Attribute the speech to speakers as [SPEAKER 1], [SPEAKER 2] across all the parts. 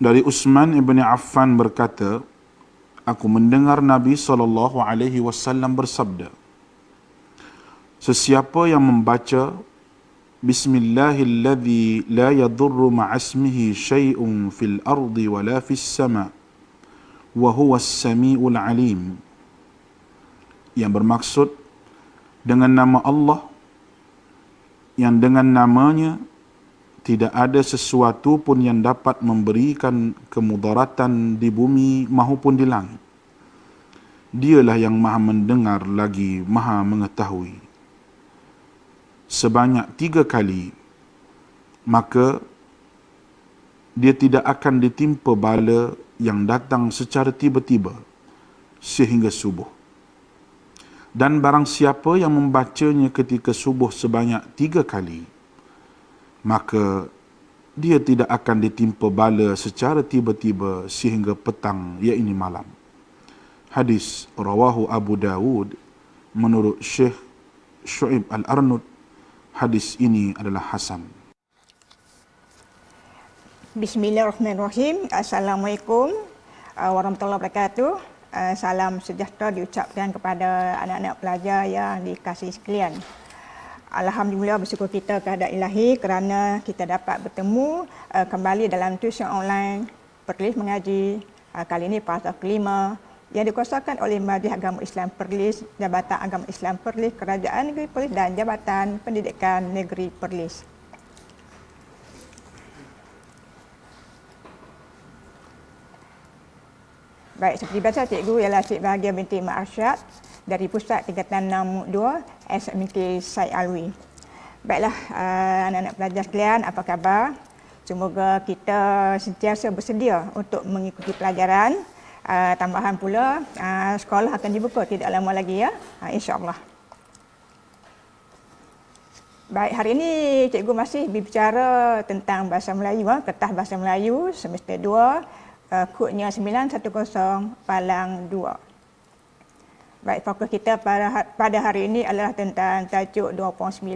[SPEAKER 1] Dari Utsman ibn Affan berkata, aku mendengar Nabi SAW bersabda, sesiapa yang membaca Bismillahilladzi la yadurru ma'asmihi syai'un fil ardi wala fis sama' wa huwas sami'ul alim, yang bermaksud dengan nama Allah yang dengan namanya tidak ada sesuatu pun yang dapat memberikan kemudaratan di bumi maupun di langit. Dialah yang maha mendengar lagi maha mengetahui. Sebanyak 3 kali, maka dia tidak akan ditimpa bala yang datang secara tiba-tiba sehingga subuh. Dan barang siapa yang membacanya ketika subuh sebanyak 3 kali, maka dia tidak akan ditimpa bala secara tiba-tiba sehingga petang, iaitu malam. Hadis rawahu Abu Dawud menurut Syekh Syu'ib Al-Arnud. Hadis ini adalah hasan.
[SPEAKER 2] Bismillahirrahmanirrahim. Assalamualaikum warahmatullahi wabarakatuh. Salam sejahtera diucapkan kepada anak-anak pelajar yang dikasihi sekalian. Alhamdulillah, bersyukur kita kepada Ilahi kerana kita dapat bertemu kembali dalam tuition online Perlis Mengaji. Kali ini fasa kelima yang dikuasakan oleh Majlis Agama Islam Perlis, Jabatan Agama Islam Perlis, Kerajaan Negeri Perlis dan Jabatan Pendidikan Negeri Perlis. Baik, seperti biasa cikgu ialah Cik Bahagia binti Mak Arsyad dari Pusat Tingkatan 62 SMK Syed Alwi. Baiklah, anak-anak pelajar sekalian, apa khabar? Semoga kita sentiasa bersedia untuk mengikuti pelajaran. Tambahan pula, sekolah akan dibuka tidak lama lagi ya, insya-Allah. Baik, hari ini cikgu masih berbicara tentang bahasa Melayu, Kertas Bahasa Melayu semester 2, kodnya 910 Palang 2. Baik, fokus kita pada hari ini adalah tentang tajuk 29,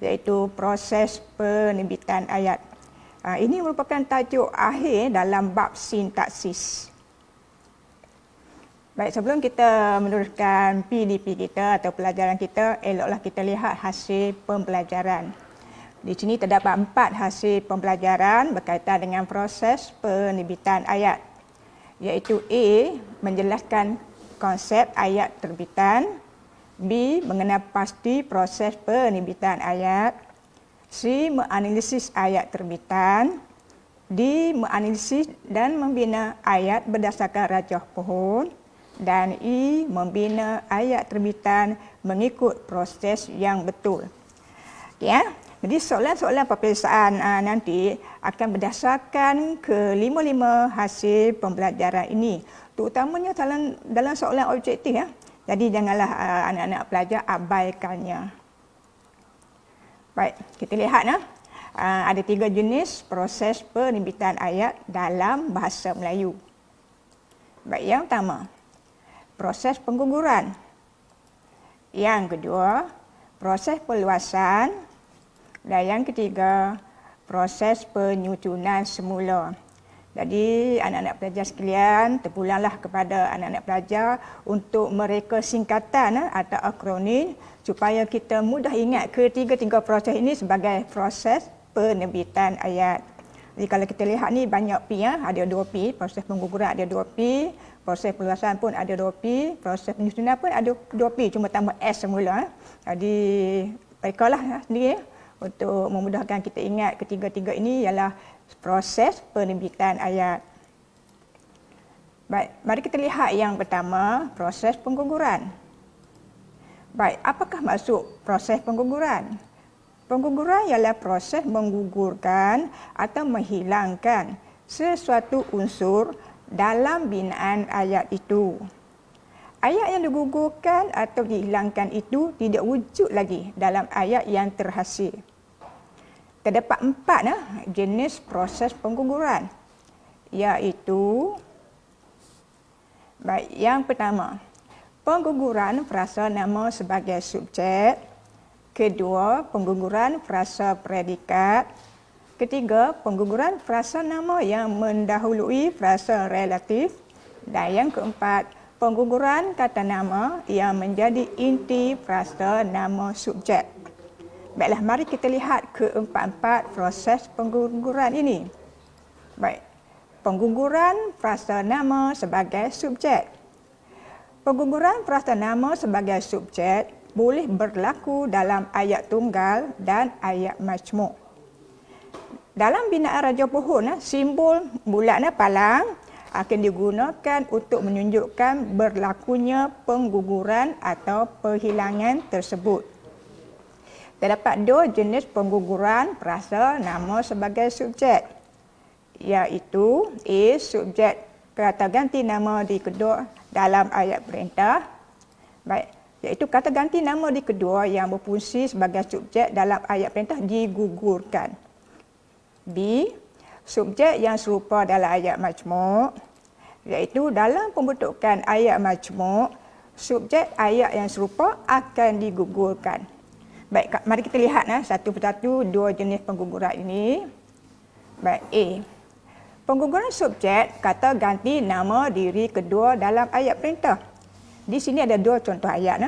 [SPEAKER 2] iaitu proses penerbitan ayat. Ini merupakan tajuk akhir dalam bab sintaksis. Baik, sebelum kita meneruskan PDP kita atau pelajaran kita, eloklah kita lihat hasil pembelajaran. Di sini terdapat 4 hasil pembelajaran berkaitan dengan proses penerbitan ayat, iaitu A. menjelaskan konsep ayat terbitan, B. mengenal pasti proses penerbitan ayat, C. menganalisis ayat terbitan, D. menganalisis dan membina ayat berdasarkan rajah pohon, dan E. membina ayat terbitan mengikut proses yang betul. Ya, jadi soalan-soalan peperiksaan nanti akan berdasarkan ke-5 hasil pembelajaran ini, terutamanya dalam soalan objektif ya. Jadi janganlah anak-anak pelajar abaikannya. Baik, kita lihat ada 3 jenis proses penerbitan ayat dalam bahasa Melayu. Baik, yang pertama, proses pengguguran. Yang kedua, proses perluasan. Dan yang ketiga, proses penyusunan semula. Jadi anak-anak pelajar sekalian, terpulanglah kepada anak-anak pelajar untuk mereka singkatan atau akronim supaya kita mudah ingat ketiga-tiga proses ini sebagai proses penerbitan ayat. Jadi kalau kita lihat ni banyak P ya, ada 2 P, proses pengguguran ada 2 P, proses perluasan pun ada 2 P, proses penyusunan pun ada 2 P, cuma tambah S semula. Jadi baiklah sendiri untuk memudahkan kita ingat ketiga-tiga ini ialah proses penerbitan ayat. Baik, mari kita lihat yang pertama, proses pengguguran. Baik, apakah maksud proses pengguguran? Pengguguran ialah proses menggugurkan atau menghilangkan sesuatu unsur dalam binaan ayat itu. Ayat yang digugurkan atau dihilangkan itu tidak wujud lagi dalam ayat yang terhasil. Terdapat 4 jenis proses pengguguran, iaitu baik, yang pertama, pengguguran frasa nama sebagai subjek. Kedua, pengguguran frasa predikat. Ketiga, pengguguran frasa nama yang mendahului frasa relatif. Dan yang keempat, pengguguran kata nama yang menjadi inti frasa nama subjek. Baiklah, mari kita lihat keempat-empat proses pengguguran ini. Baik, pengguguran frasa nama sebagai subjek. Pengguguran frasa nama sebagai subjek boleh berlaku dalam ayat tunggal dan ayat majmuk. Dalam binaan raja pohon, simbol bulatnya palang akan digunakan untuk menunjukkan berlakunya pengguguran atau penghilangan tersebut. Terdapat dua jenis pengguguran frasa nama sebagai subjek, iaitu A. Subjek kata ganti nama di kedua dalam ayat perintah. Baik, iaitu kata ganti nama di kedua yang berfungsi sebagai subjek dalam ayat perintah digugurkan. B. Subjek yang serupa dalam ayat majmuk, iaitu dalam pembentukan ayat majmuk, subjek ayat yang serupa akan digugurkan. Baik, mari kita lihat satu persatu dua jenis pengguguran ini. Baik, A. Pengguguran subjek kata ganti nama diri kedua dalam ayat perintah. Di sini ada dua contoh ayat.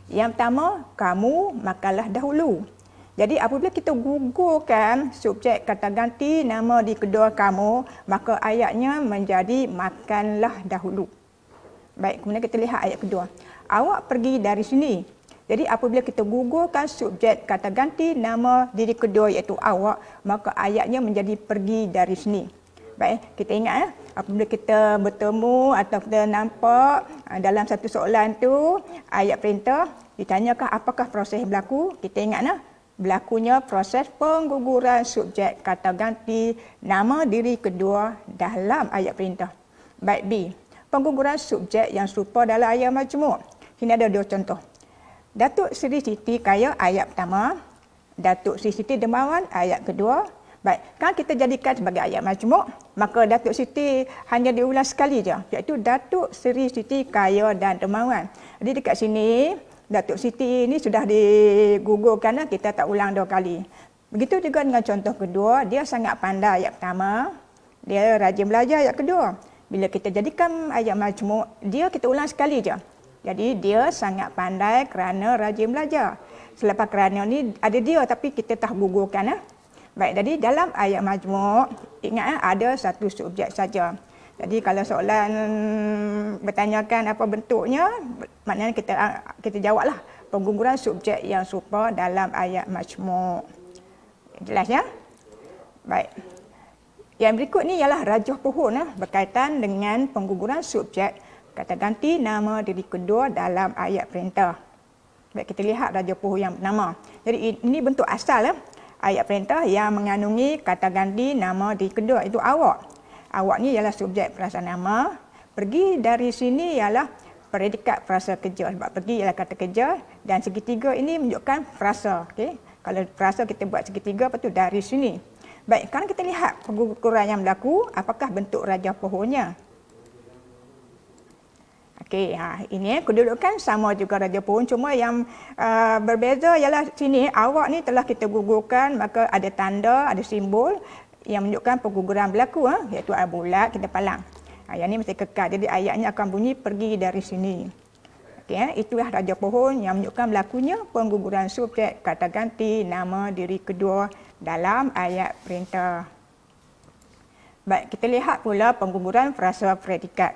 [SPEAKER 2] Yang pertama, kamu makanlah dahulu. Jadi apabila kita gugurkan subjek kata ganti nama di kedua kamu, maka ayatnya menjadi makanlah dahulu. Baik, kemudian kita lihat ayat kedua. Awak pergi dari sini. Jadi apabila kita gugurkan subjek kata ganti nama diri kedua iaitu awak, maka ayatnya menjadi pergi dari sini. Baik, kita ingat apabila kita bertemu atau kita nampak dalam satu soalan tu ayat perintah ditanyakan apakah proses berlaku, kita ingat berlakunya proses pengguguran subjek kata ganti nama diri kedua dalam ayat perintah. Baik, B. Pengguguran subjek yang serupa dalam ayat majmuk. Sini ada dua contoh. Datuk Seri Siti kaya ayat pertama, Datuk Seri Siti dermawan ayat kedua. Baik, kan kita jadikan sebagai ayat majmuk, maka Datuk Siti hanya diulang sekali je, iaitu Datuk Seri Siti kaya dan dermawan. Jadi dekat sini Datuk Siti ini sudah digugurkan, kita tak ulang dua kali. Begitu juga dengan contoh kedua, dia sangat pandai ayat pertama, dia rajin belajar ayat kedua. Bila kita jadikan ayat majmuk, dia kita ulang sekali je. Jadi dia sangat pandai kerana rajin belajar. Selepas kerana ni ada dia tapi kita tak gugurkan. Baik, jadi dalam ayat majmuk, ingat ada satu subjek saja. Jadi kalau soalan bertanyakan apa bentuknya, maknanya kita jawablah pengguguran subjek yang serupa dalam ayat majmuk. Jelas ya? Baik. Yang berikut ni ialah rajah pohon berkaitan dengan pengguguran subjek kata ganti nama diri kedua dalam ayat perintah. Baik, kita lihat rajah pohon yang pertama. Jadi ini bentuk asal ayat perintah yang mengandungi kata ganti nama diri kedua, itu awak. Awak ni ialah subjek frasa nama. Pergi dari sini ialah predikat frasa kerja. Sebab pergi ialah kata kerja dan segitiga ini menunjukkan frasa. Okay? Kalau frasa kita buat segitiga, lepas tu dari sini. Baik, sekarang kita lihat pengguguran yang berlaku, apakah bentuk rajah pohonnya. Okey, ini kedudukan sama juga rajah pohon, cuma yang berbeza ialah sini awak ni telah kita gugurkan, maka ada tanda, ada simbol yang menunjukkan pengguguran berlaku, iaitu bulat kita palang. Yang ni mesti kekal, jadi ayatnya akan bunyi pergi dari sini. Okey, itulah rajah pohon yang menunjukkan berlakunya pengguguran subjek kata ganti nama diri kedua dalam ayat perintah. Baik, kita lihat pula pengguguran frasa predikat.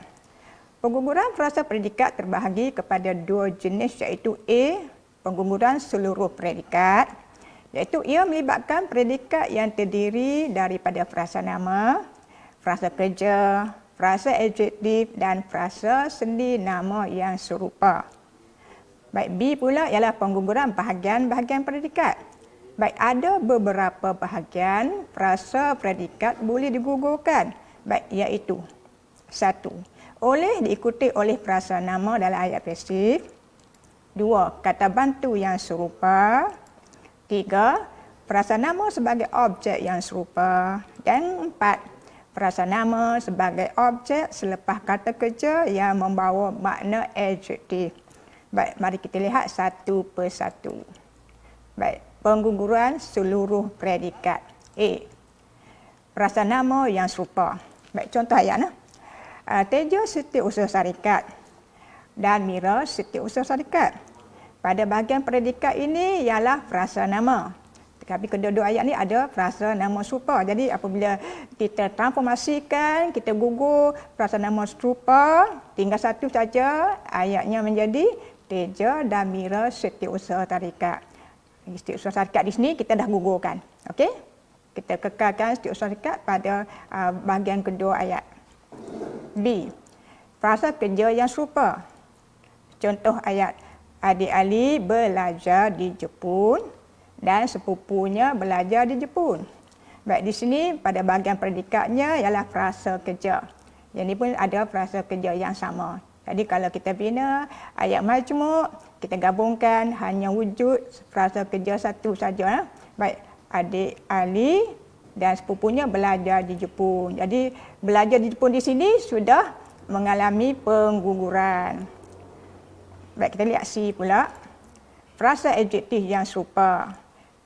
[SPEAKER 2] Pengguguran frasa predikat terbahagi kepada dua jenis, iaitu A. Pengguguran seluruh predikat, iaitu ia melibatkan predikat yang terdiri daripada frasa nama, frasa kerja, frasa adjektif dan frasa sendi nama yang serupa. Baik, B pula ialah pengguguran bahagian-bahagian predikat. Baik, ada beberapa bahagian frasa predikat boleh digugurkan. Baik, iaitu 1. Oleh diikuti oleh frasa nama dalam ayat pasif. 2. Kata bantu yang serupa. 3. Frasa nama sebagai objek yang serupa. Dan 4. Frasa nama sebagai objek selepas kata kerja yang membawa makna adjektif. Baik, mari kita lihat satu persatu. Baik, pengguguran seluruh predikat. A. frasa nama yang serupa. Baik, contoh ayat. Teja setiausaha syarikat dan Mira setiausaha syarikat. Pada bahagian predikat ini ialah frasa nama. Tapi kedua-dua ayat ni ada frasa nama serupa. Jadi apabila kita transformasikan, kita gugur frasa nama serupa, tinggal satu saja, ayatnya menjadi Teja dan Mira setiausaha syarikat. Setiausaha syarikat di sini kita dah gugurkan. Okey? Kita kekalkan setiausaha syarikat pada bahagian kedua ayat. B. Frasa kerja yang serupa. Contoh ayat. Adik Ali belajar di Jepun dan sepupunya belajar di Jepun. Baik, di sini pada bahagian predikatnya ialah frasa kerja. Yang ini pun ada frasa kerja yang sama. Jadi kalau kita bina ayat majmuk, kita gabungkan hanya wujud frasa kerja satu saja. Baik, adik Ali dan sepupunya belajar di Jepun. Jadi belajar di Jepun di sini sudah mengalami pengguguran. Baik, kita lihat C pula. Frasa adjektif yang serupa.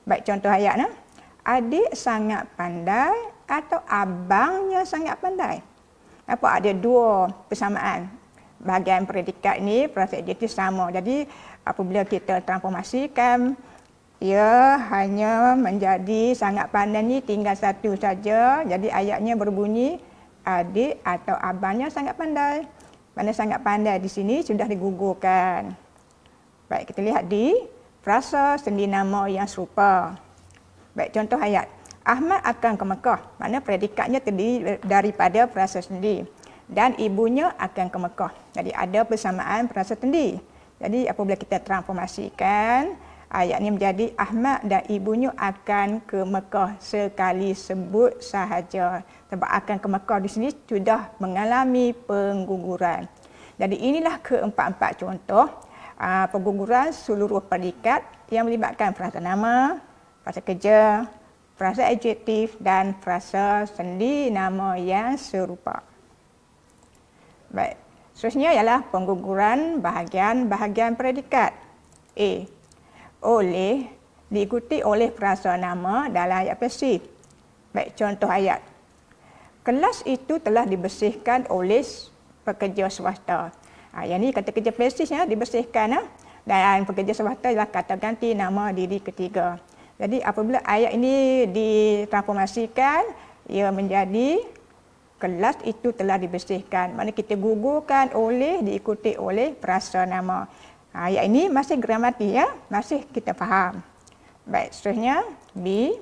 [SPEAKER 2] Baik, contoh ayat. Adik sangat pandai atau abangnya sangat pandai. Nampak ada dua persamaan. Bahagian predikat ni, frasa adjektif sama. Jadi apabila kita transformasikan, ia hanya menjadi sangat pandai ni tinggal satu saja. Jadi ayatnya berbunyi adik atau abangnya sangat pandai. Mana sangat pandai di sini sudah digugurkan. Baik, kita lihat di frasa sendi nama yang serupa. Baik, contoh ayat. Ahmad akan ke Mekah. Mana predikatnya terdiri daripada frasa sendi. Dan ibunya akan ke Mekah. Jadi ada persamaan frasa sendi. Jadi apabila kita transformasikan, ayat ini menjadi Ahmad dan ibunya akan ke Mekah sekali sebut sahaja. Sebab akan ke Mekah di sini sudah mengalami pengguguran. Jadi inilah keempat-empat contoh pengguguran seluruh predikat yang melibatkan frasa nama, frasa kerja, frasa adjektif dan frasa sendi nama yang serupa. Baik, seterusnya ialah pengguguran bahagian-bahagian predikat. A. Oleh diikuti oleh frasa nama dalam ayat pasif. Baik, contoh ayat. Kelas itu telah dibersihkan oleh pekerja swasta. Yang ni kata kerja pasifnya dibersihkan. Dan pekerja swasta ialah kata ganti nama diri ketiga. Jadi apabila ayat ini ditransformasikan, ia menjadi kelas itu telah dibersihkan. Maksudnya kita gugurkan oleh diikuti oleh frasa nama. Ayat ini masih gramatik ya, masih kita faham. Baik, seterusnya B,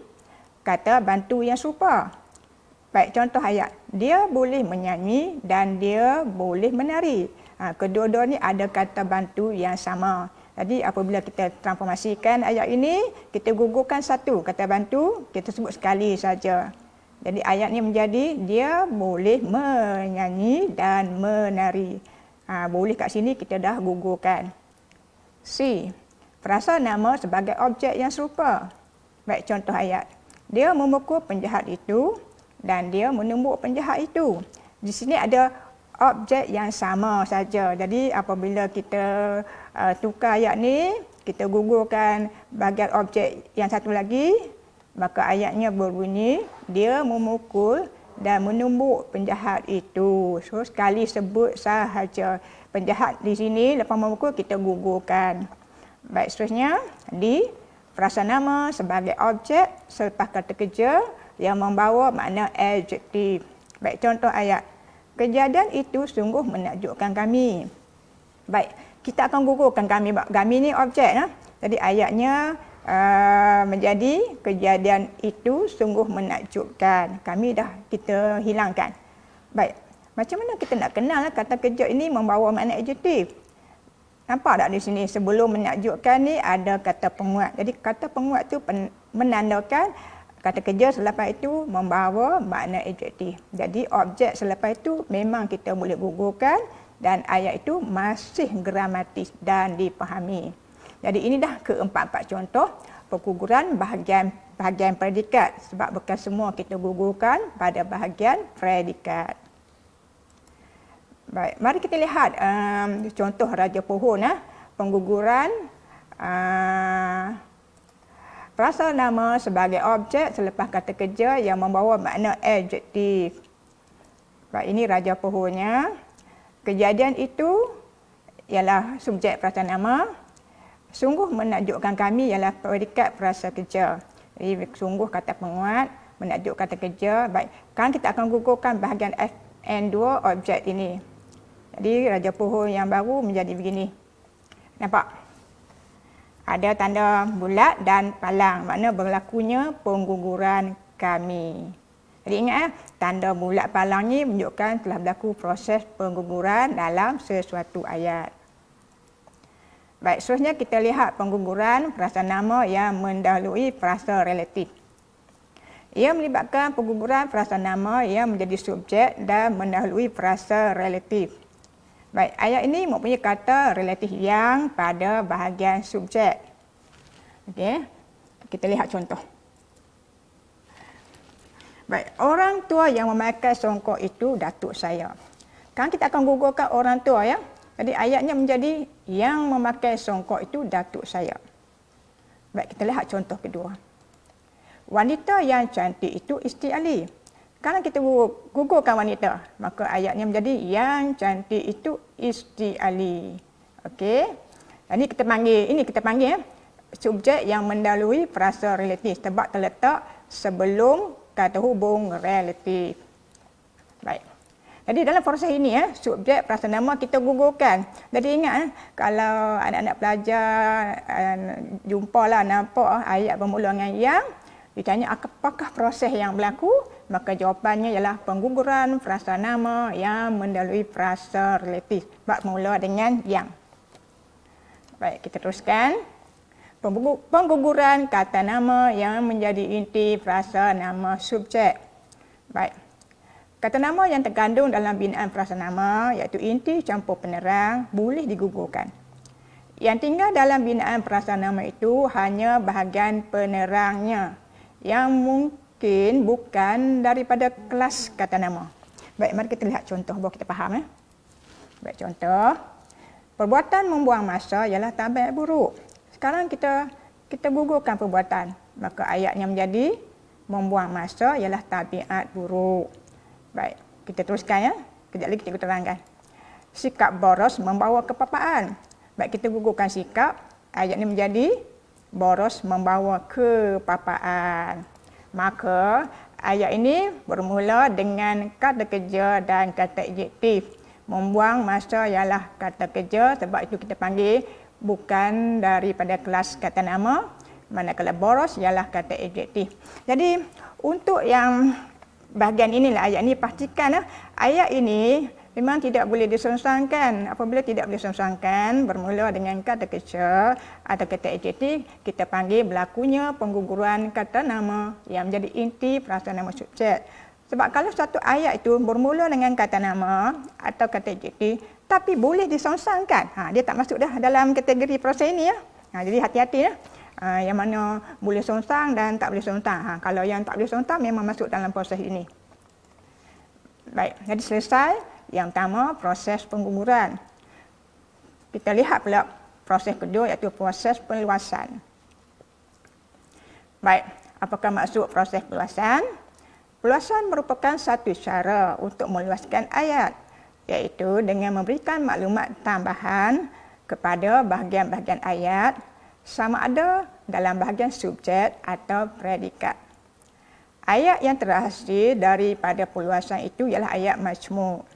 [SPEAKER 2] kata bantu yang serupa. Baik, contoh ayat. Dia boleh menyanyi dan dia boleh menari. Kedua-dua ni ada kata bantu yang sama. Jadi apabila kita transformasikan ayat ini, kita gugurkan satu kata bantu, kita sebut sekali saja. Jadi ayat ni menjadi dia boleh menyanyi dan menari. Boleh kat sini kita dah gugurkan. C. Frasa nama sebagai objek yang serupa. Baik, contoh ayat. Dia memukul penjahat itu dan dia menumbuk penjahat itu. Di sini ada objek yang sama saja. Jadi apabila kita tukar ayat ni, kita gugurkan bahagian objek yang satu lagi, maka ayatnya berbunyi dia memukul dan menumbuk penjahat itu. So sekali sebut sahaja penjahat di sini, lepas memukul kita gugurkan. Baik, seterusnya di frasa nama sebagai objek selepas kata kerja yang membawa makna adjektif. Baik, contoh ayat. Kejadian itu sungguh menakjubkan kami. Baik, kita akan gugurkan kami. Kami ni objek. Jadi ayatnya menjadi kejadian itu sungguh menakjubkan. Kami dah kita hilangkan. Baik, macam mana kita nak kenal kata kerja ini membawa makna adjektif? Nampak tak di sini sebelum menakjubkan ni ada kata penguat. Jadi kata penguat tu menandakan kata kerja selepas itu membawa makna adjektif. Jadi objek selepas itu memang kita boleh gugurkan dan ayat itu masih gramatis dan dipahami. Jadi ini dah keempat-empat contoh pengguguran bahagian predikat sebab bukan semua kita gugurkan pada bahagian predikat. Baik, mari kita lihat contoh Raja Pohon. Pengguguran Frasa nama sebagai objek selepas kata kerja yang membawa makna adjektif. Baik, ini raja pohonnya. Kejadian itu ialah subjek frasa nama. Sungguh menakjubkan kami ialah predikat frasa kerja. Jadi sungguh kata penguat, menakjub kata kerja. Baik, sekarang kita akan gugurkan bahagian FN2 objek ini. Jadi raja pohon yang baru menjadi begini. Nampak? Ada tanda bulat dan palang, makna berlakunya pengguguran kami. Jadi ingat, tanda bulat palang ni menunjukkan telah berlaku proses pengguguran dalam sesuatu ayat. Baik, seterusnya kita lihat pengguguran frasa nama yang mendahului frasa relatif. Ia melibatkan pengguguran frasa nama yang menjadi subjek dan mendahului frasa relatif. Baik, ayat ini mempunyai kata relatif yang pada bahagian subjek. Okey, kita lihat contoh. Baik, orang tua yang memakai songkok itu datuk saya. Sekarang kita akan gugurkan orang tua ya. Jadi ayatnya menjadi yang memakai songkok itu datuk saya. Baik, kita lihat contoh kedua. Wanita yang cantik itu isteri Ali. Sekarang kita gugurkan wanita, maka ayatnya menjadi yang cantik itu isteri Ali. Okey. Ini kita panggil subjek yang mendahului frasa relatif sebab terletak sebelum kata hubung relatif. Baik. Jadi dalam proses ini subjek frasa nama kita gugurkan. Jadi ingat kalau anak-anak pelajar jumpalah nampak ayat bermula dengan yang, ditanya apakah proses yang berlaku, maka jawapannya ialah pengguguran frasa nama yang mendahului frasa relatif. Bab mula dengan yang. Baik, kita teruskan. Pengguguran kata nama yang menjadi inti frasa nama subjek. Baik. Kata nama yang terkandung dalam binaan frasa nama iaitu inti campur penerang boleh digugurkan. Yang tinggal dalam binaan frasa nama itu hanya bahagian penerangnya yang mungkin bukan daripada kelas kata nama. Baik, mari kita lihat contoh baru kita faham. Baik, contoh. Perbuatan membuang masa ialah tabiat buruk. Sekarang kita gugurkan perbuatan. Maka ayatnya menjadi membuang masa ialah tabiat buruk. Baik, kita teruskan ya. Kejap lagi kita terangkan. Sikap boros membawa kepapaan. Baik, kita gugurkan sikap. Ayatnya menjadi boros membawa kepapaan. Maka ayat ini bermula dengan kata kerja dan kata adjektif. Membuang masa ialah kata kerja, sebab itu kita panggil bukan daripada kelas kata nama. Manakala boros ialah kata adjektif. Jadi untuk yang bahagian inilah ayat ini, pastikan ayat ini memang tidak boleh disengsangkan. Apabila tidak boleh disengsangkan bermula dengan kata kerja atau kata adjektif, kita panggil berlakunya pengguguran kata nama yang menjadi inti frasa nama subjek. Sebab kalau satu ayat itu bermula dengan kata nama atau kata adjektif tapi boleh disengsangkan, dia tak masuk dah dalam kategori proses ini ya. Jadi hati-hati ya. Yang mana boleh sengsang dan tak boleh sengsang. Kalau yang tak boleh sengsang memang masuk dalam proses ini. Baik, jadi selesai. Yang pertama, proses pengguguran. Kita lihat pula proses kedua iaitu proses perluasan. Baik, apakah maksud proses perluasan? Perluasan merupakan satu cara untuk meluaskan ayat, iaitu dengan memberikan maklumat tambahan kepada bahagian-bahagian ayat sama ada dalam bahagian subjek atau predikat. Ayat yang terhasil daripada perluasan itu ialah ayat majmu'.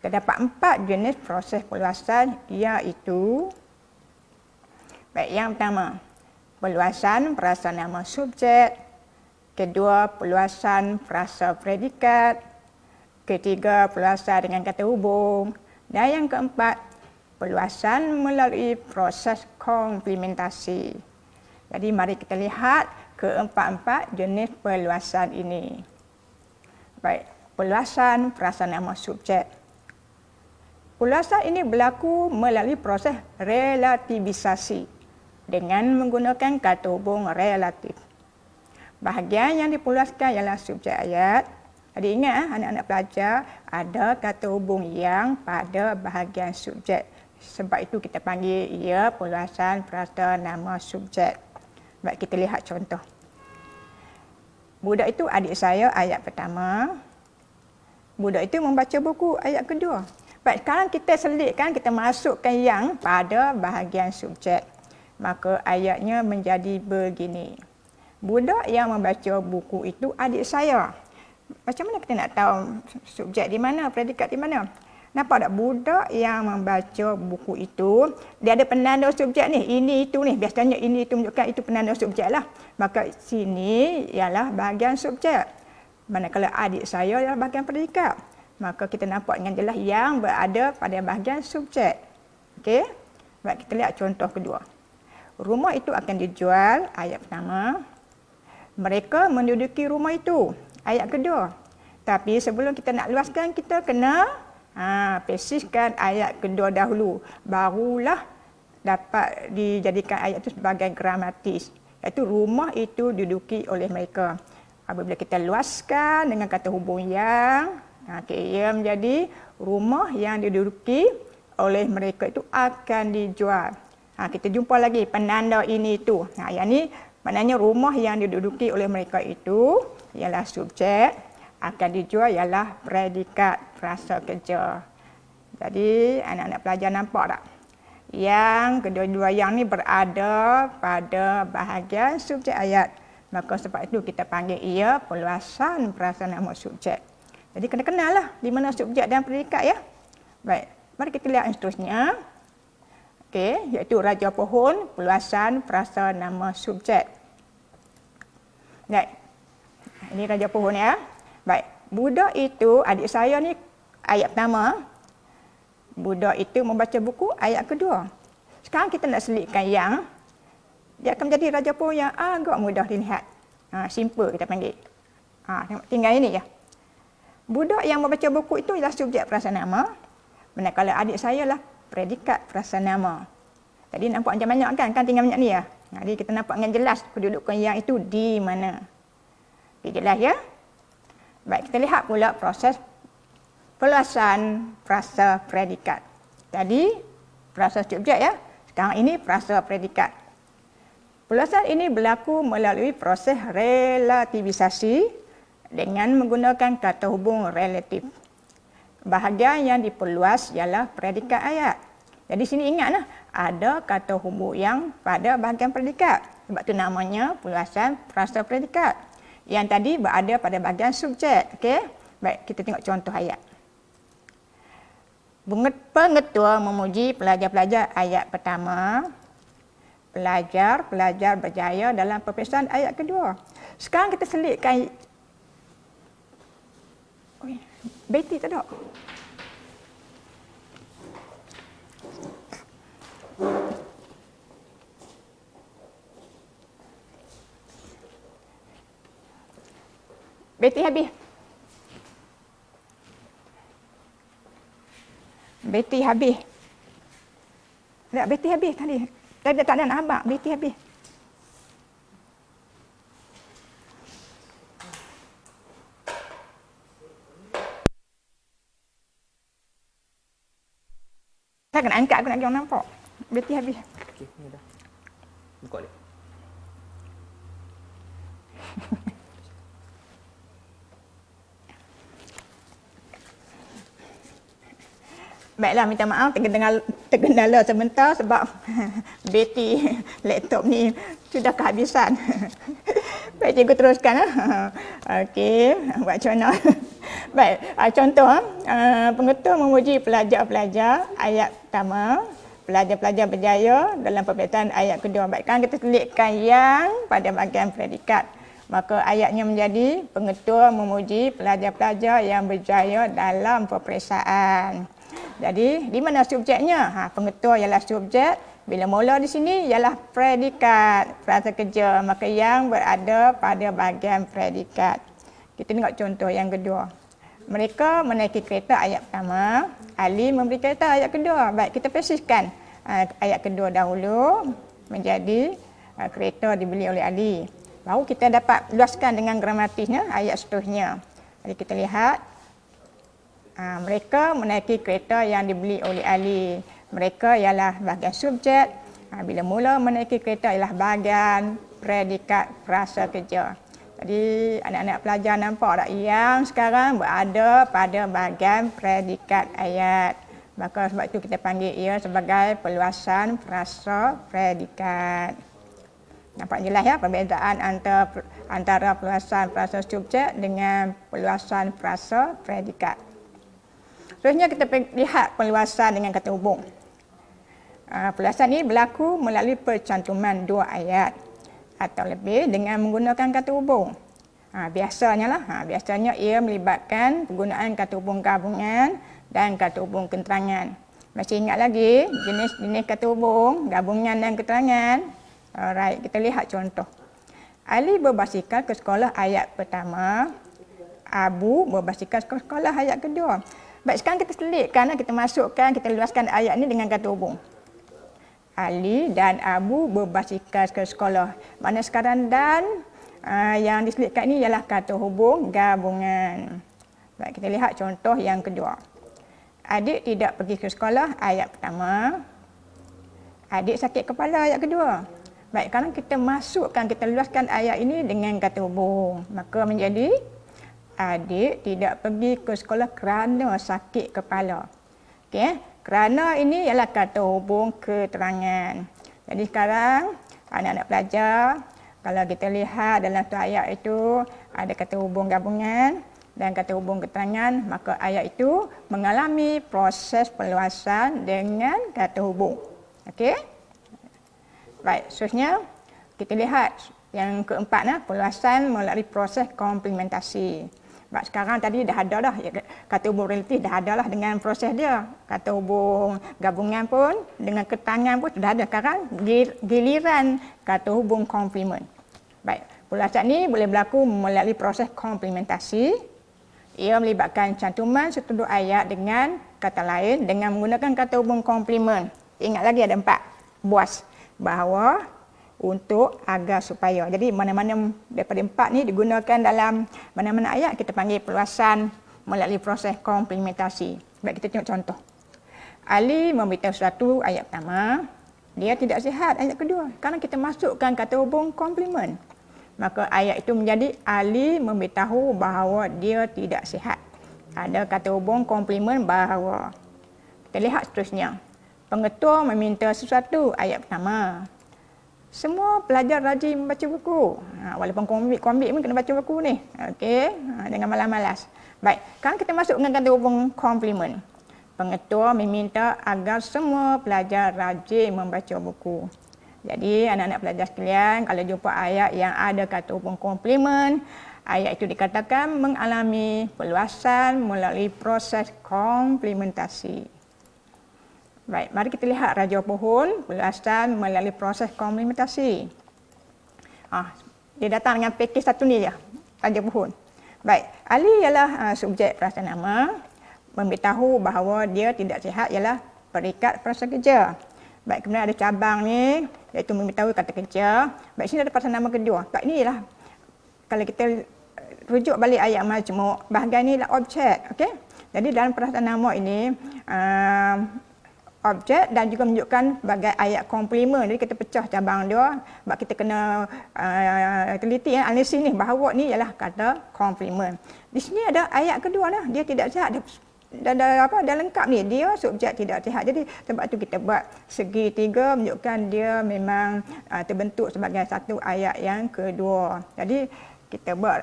[SPEAKER 2] Terdapat 4 jenis proses perluasan iaitu baik, yang pertama, perluasan frasa nama subjek. Kedua, perluasan frasa predikat. Ketiga, perluasan dengan kata hubung. Dan yang keempat, perluasan melalui proses komplementasi. Jadi mari kita lihat keempat-empat jenis perluasan ini. Baik, perluasan frasa nama subjek. Perluasan ini berlaku melalui proses relativisasi dengan menggunakan kata hubung relatif. Bahagian yang diperluaskan ialah subjek ayat. Jadi ingat anak-anak pelajar ada kata hubung yang pada bahagian subjek. Sebab itu kita panggil ia perluasan frasa nama subjek. Baik, kita lihat contoh. Budak itu adik saya ayat pertama. Budak itu membaca buku ayat kedua. Baik, sekarang kita selitkan, kita masukkan yang pada bahagian subjek. Maka ayatnya menjadi begini. Budak yang membaca buku itu adik saya. Macam mana kita nak tahu subjek di mana, predikat di mana? Nampak tak? Budak yang membaca buku itu, dia ada penanda subjek ni, ini itu ni. Biasanya ini itu menunjukkan itu penanda subjek lah. Maka sini ialah bahagian subjek. Manakala adik saya ialah bahagian predikat. Maka kita nampak dengan jelas yang berada pada bahagian subjek. Okey? Baik, kita lihat contoh kedua. Rumah itu akan dijual, ayat pertama. Mereka menduduki rumah itu, ayat kedua. Tapi sebelum kita nak luaskan, kita kena pesiskan ayat kedua dahulu. Barulah dapat dijadikan ayat itu sebagai gramatis. Iaitu rumah itu diduduki oleh mereka. Apabila kita luaskan dengan kata hubung yang, ia menjadi rumah yang diduduki oleh mereka itu akan dijual. Kita jumpa lagi penanda ini itu. Yang ni maknanya rumah yang diduduki oleh mereka itu ialah subjek, akan dijual ialah predikat frasa kerja. Jadi anak-anak pelajar nampak tak? Yang kedua-dua yang ni berada pada bahagian subjek ayat. Maka sebab itu kita panggil ia perluasan frasa nama subjek. Jadi kena kenal lah di mana subjek dan predikat ya. Baik, mari kita lihat yang seterusnya. Okey, iaitu Raja Pohon, perluasan frasa nama subjek. Baik, ini Raja Pohon ya. Baik, budak itu, adik saya ni ayat pertama. Budak itu membaca buku ayat kedua. Sekarang kita nak selitkan yang, dia akan menjadi Raja Pohon yang agak mudah dilihat. Simple kita panggil. Tinggal ini ya. Budak yang membaca buku itu ialah subjek frasa nama. Manakala adik saya lah predikat frasa nama. Tadi nampak macam banyak kan? Kan tinggal banyak ni ya. Jadi kita nampak dengan jelas kedudukan yang itu di mana. Okay, jelas ya? Baik, kita lihat pula proses perluasan frasa predikat. Tadi frasa subjek ya. Sekarang ini frasa predikat. Perluasan ini berlaku melalui proses relativisasi dengan menggunakan kata hubung relatif. Bahagian yang diperluas ialah predikat ayat. Jadi sini ingatlah, ada kata hubung yang pada bahagian predikat. Sebab itu namanya perluasan frasa predikat. Yang tadi berada pada bahagian subjek. Okey? Baik, kita tengok contoh ayat. Pengetua memuji pelajar-pelajar ayat pertama. Pelajar berjaya dalam peperiksaan ayat kedua. Sekarang kita selitkan. Betty tak ada. Betty habis. Betty habis. Tak, Betty habis tadi. Tadi tak ada nak habaq. Betty habis. Saya kena angkat, aku nak jangan nampak. Betty habis.
[SPEAKER 3] Okey, ni dah. Buka dia.
[SPEAKER 2] Baiklah, minta maaf terkendala sebentar sebab bateri laptop ni sudah kehabisan. Baik, cikgu teruskan. Okey, buat macam mana? Baik, contoh pengetua memuji pelajar-pelajar ayat pertama. Pelajar-pelajar berjaya dalam peperiksaan ayat kedua. Baik, kan kita selitkan yang pada bahagian predikat. Maka ayatnya menjadi pengetua memuji pelajar-pelajar yang berjaya dalam peperiksaan. Jadi, di mana subjeknya? Pengetua ialah subjek. Bila mula di sini ialah predikat, frasa kerja. Maka yang berada pada bahagian predikat. Kita tengok contoh yang kedua. Mereka menaiki kereta ayat pertama. Ali memberi kereta ayat kedua. Baik, kita persiskan ayat kedua dahulu menjadi kereta dibeli oleh Ali. Baru kita dapat luaskan dengan gramatisnya ayat seterusnya. Jadi kita lihat. Mereka menaiki kereta yang dibeli oleh Ali. Mereka ialah bahagian subjek. Bila mula menaiki kereta ialah bahagian predikat frasa kerja. Jadi anak-anak pelajar nampak tak yang sekarang berada pada bahagian predikat ayat. Maka sebab itu kita panggil ia sebagai perluasan frasa predikat. Nampak jelas ya perbezaan antara perluasan frasa subjek dengan perluasan frasa predikat. Seterusnya kita lihat perluasan dengan kata hubung. Perluasan ini berlaku melalui percantuman dua ayat atau lebih dengan menggunakan kata hubung. Biasanya ia melibatkan penggunaan kata hubung gabungan dan kata hubung keterangan. Masih ingat lagi jenis-jenis kata hubung gabungan dan keterangan? Alright, kita lihat contoh. Ali berbasikal ke sekolah ayat pertama. Abu berbasikal ke sekolah ayat kedua. Baik, sekarang kita selitkan, kita masukkan, kita luaskan ayat ini dengan kata hubung. Ali dan Abu berbasikal ke sekolah. Mana sekarang dan yang diselitkan ini ialah kata hubung gabungan. Baik, kita lihat contoh yang kedua. Adik tidak pergi ke sekolah ayat pertama. Adik sakit kepala ayat kedua. Baik, sekarang kita masukkan, kita luaskan ayat ini dengan kata hubung. Maka menjadi adik tidak pergi ke sekolah kerana sakit kepala. Okey. Kerana ini ialah kata hubung keterangan. Jadi sekarang anak-anak pelajar, kalau kita lihat dalam satu ayat itu ada kata hubung gabungan dan kata hubung keterangan, maka ayat itu mengalami proses perluasan dengan kata hubung. Okey? Baik, seterusnya kita lihat yang keempat, perluasan melalui proses komplementasi. Sebab sekarang tadi dah ada dah, kata hubung relatif dah ada lah dengan proses dia. Kata hubung gabungan pun, dengan keterangan pun sudah ada. Sekarang giliran kata hubung komplement. Baik, perluasan ini boleh berlaku melalui proses komplementasi. Ia melibatkan cantuman setuduh ayat dengan kata lain dengan menggunakan kata hubung komplement. Ingat lagi ada 4. Buas, bahawa, untuk, agar, supaya. Jadi mana-mana daripada 4 ni digunakan dalam mana-mana ayat kita panggil perluasan melalui proses komplementasi. Baik, kita tengok contoh. Ali memberitahu sesuatu ayat pertama, dia tidak sihat ayat kedua. Kerana kita masukkan kata hubung komplement. Maka ayat itu menjadi Ali memberitahu bahawa dia tidak sihat. Ada kata hubung komplement bahawa. Kita lihat seterusnya. Pengetua meminta sesuatu ayat pertama. Semua pelajar rajin membaca buku. Walaupun komik pun kena baca buku ni. Okey, jangan malas-malas. Baik, sekarang kita masuk dengan kata hubung komplement. Pengetua meminta agar semua pelajar rajin membaca buku. Jadi anak-anak pelajar sekalian, kalau jumpa ayat yang ada kata hubung komplement, ayat itu dikatakan mengalami perluasan melalui proses komplementasi. Baik, mari kita lihat Raja Pohon, perluasan melalui proses komplementasi. Dia datang dengan pakej satu ni je, Raja Pohon. Baik, Ali ialah subjek frasa nama, memberitahu bahawa dia tidak sihat ialah perikat frasa kerja. Baik, kemudian ada cabang ni, iaitu memberitahu kata kerja. Baik, sini ada frasa nama kedua. Baik, ni ialah, kalau kita rujuk balik ayat majmuk, bahagian ni ialah objek. Okay? Jadi dalam frasa nama ini, objek dan juga menunjukkan sebagai ayat komplement. Jadi kita pecah cabang dia sebab kita kena teliti analisis ni bahawa ni ialah kata komplement. Di sini ada ayat kedua lah, dia tidak sihat, dah lengkap ni, dia subjek tidak sihat. Jadi sebab tu kita buat segitiga menunjukkan dia memang terbentuk sebagai satu ayat yang kedua. Jadi kita buat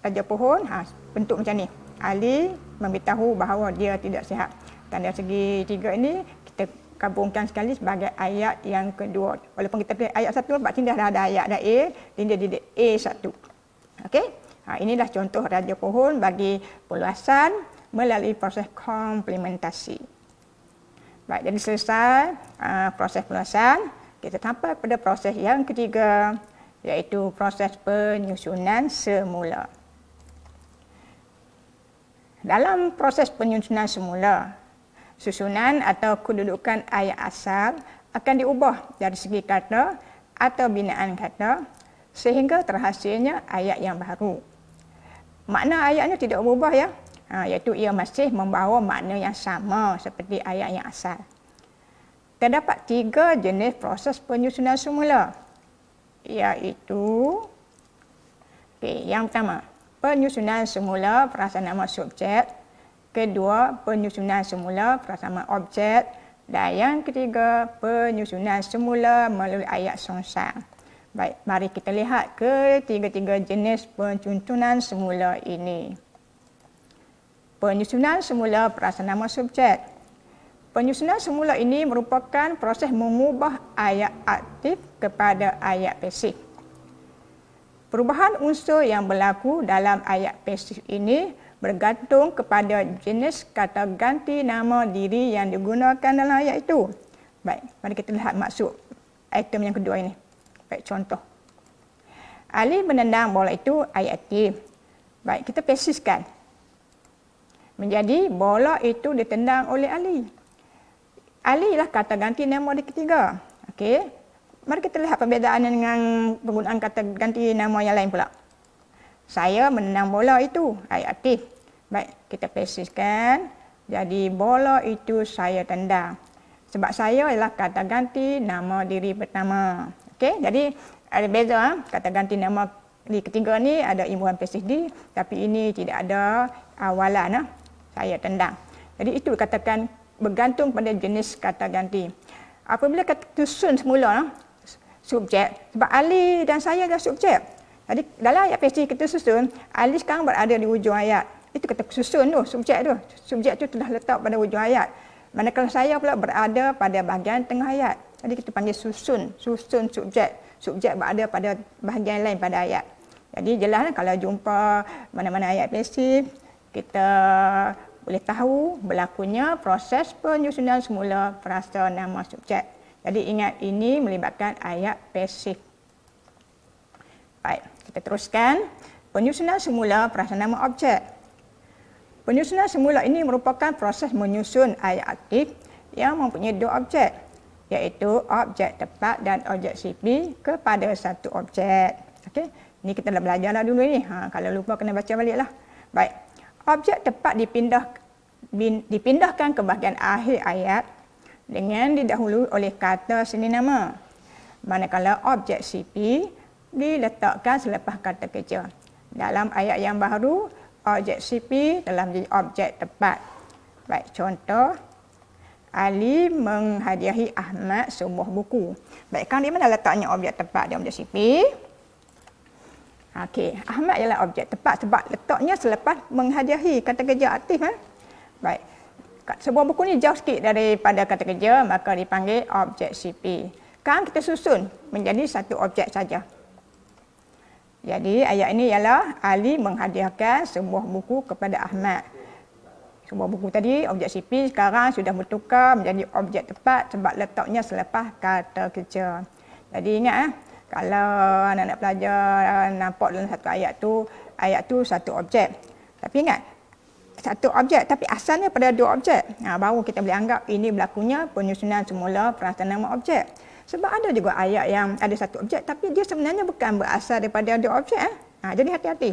[SPEAKER 2] Raja Pohon bentuk macam ni. Ali memberitahu bahawa dia tidak sihat. Tanda segitiga ini kita gabungkan sekali sebagai ayat yang kedua. Walaupun kita pilih ayat satu, sebab sini dah ada ayat dah A, dia jadi A1. Okey? Inilah contoh Raja Pohon bagi perluasan melalui proses komplementasi. Baik, jadi selesai proses perluasan, kita sampai pada proses yang ketiga, iaitu proses penyusunan semula. Dalam proses penyusunan semula, susunan atau kedudukan ayat asal akan diubah dari segi kata atau binaan kata sehingga terhasilnya ayat yang baru. Makna ayatnya tidak berubah ya, iaitu ia masih membawa makna yang sama seperti ayat yang asal. Terdapat 3 jenis proses penyusunan semula. iaitu yang pertama, penyusunan semula perasaan nama subjek. Kedua, penyusunan semula perasaan nama objek. Dan yang ketiga, penyusunan semula melalui ayat songsang. Baik, mari kita lihat ketiga-tiga jenis penyusunan semula ini. Penyusunan semula perasaan nama subjek. Penyusunan semula ini merupakan proses mengubah ayat aktif kepada ayat pasif. Perubahan unsur yang berlaku dalam ayat pasif ini bergantung kepada jenis kata ganti nama diri yang digunakan dalam ayat itu. Baik, mari kita lihat maksud item yang kedua ini. Baik, contoh. Ali menendang bola itu ayat aktif. Baik, kita pasifkan. Menjadi bola itu ditendang oleh Ali. Ali lah kata ganti nama di ketiga. Okey. Mari kita lihat perbezaannya dengan penggunaan kata ganti nama yang lain pula. Saya menendang bola itu ayat aktif. Baik, kita pasifkan. Jadi bola itu saya tendang. Sebab saya ialah kata ganti nama diri pertama. Okey, jadi ada beza kata ganti nama di ketiga ni ada imbuhan pasif di, tapi ini tidak ada awalan saya tendang. Jadi itu dikatakan bergantung pada jenis kata ganti. Apabila kata susun semula subjek, sebab Ali dan saya adalah subjek. Jadi dalam ayat pasif kita susun, Ali sekarang berada di hujung ayat. Itu kata susun tu, subjek tu. Subjek tu telah letak pada hujung ayat. Manakala saya pula berada pada bahagian tengah ayat. Jadi kita panggil susun subjek. Subjek berada pada bahagian lain pada ayat. Jadi jelaslah kalau jumpa mana-mana ayat pasif, kita boleh tahu berlakunya proses penyusunan semula frasa nama subjek. Jadi ingat ini melibatkan ayat pasif. Baik, kita teruskan. Penyusunan semula frasa nama objek. Penyusunan semula ini merupakan proses menyusun ayat aktif yang mempunyai dua objek, iaitu objek tepat dan objek CP kepada satu objek. Okey, ini kita dah belajarlah dulu ni. Kalau lupa kena baca baliklah. Baik. Objek tepat dipindahkan ke bahagian akhir ayat dengan didahului oleh kata seni nama. Manakala objek CP diletakkan selepas kata kerja. Dalam ayat yang baru, objek CP telah menjadi objek tepat. Baik, contoh. Ali menghadiahi Ahmad sebuah buku. Baik, kan di mana letaknya objek tepat di objek CP? Okey, Ahmad ialah objek tepat sebab letaknya selepas menghadiahi kata kerja aktif. Baik, sebuah buku ni jauh sikit daripada kata kerja, maka dipanggil objek CP. Sekarang kita susun menjadi satu objek saja. Jadi ayat ini ialah Ali menghadiahkan sebuah buku kepada Ahmad. Sebuah buku tadi, objek CP, sekarang sudah bertukar menjadi objek tepat sebab letaknya selepas kata kerja. Jadi ingat kalau anak-anak pelajar nampak dalam satu ayat tu satu objek. Tapi ingat, satu objek tapi asalnya pada dua objek. Baru kita boleh anggap ini berlakunya penyusunan semula perasaan nama objek. Sebab ada juga ayat yang ada satu objek tapi dia sebenarnya bukan berasal daripada dua objek. Jadi hati-hati.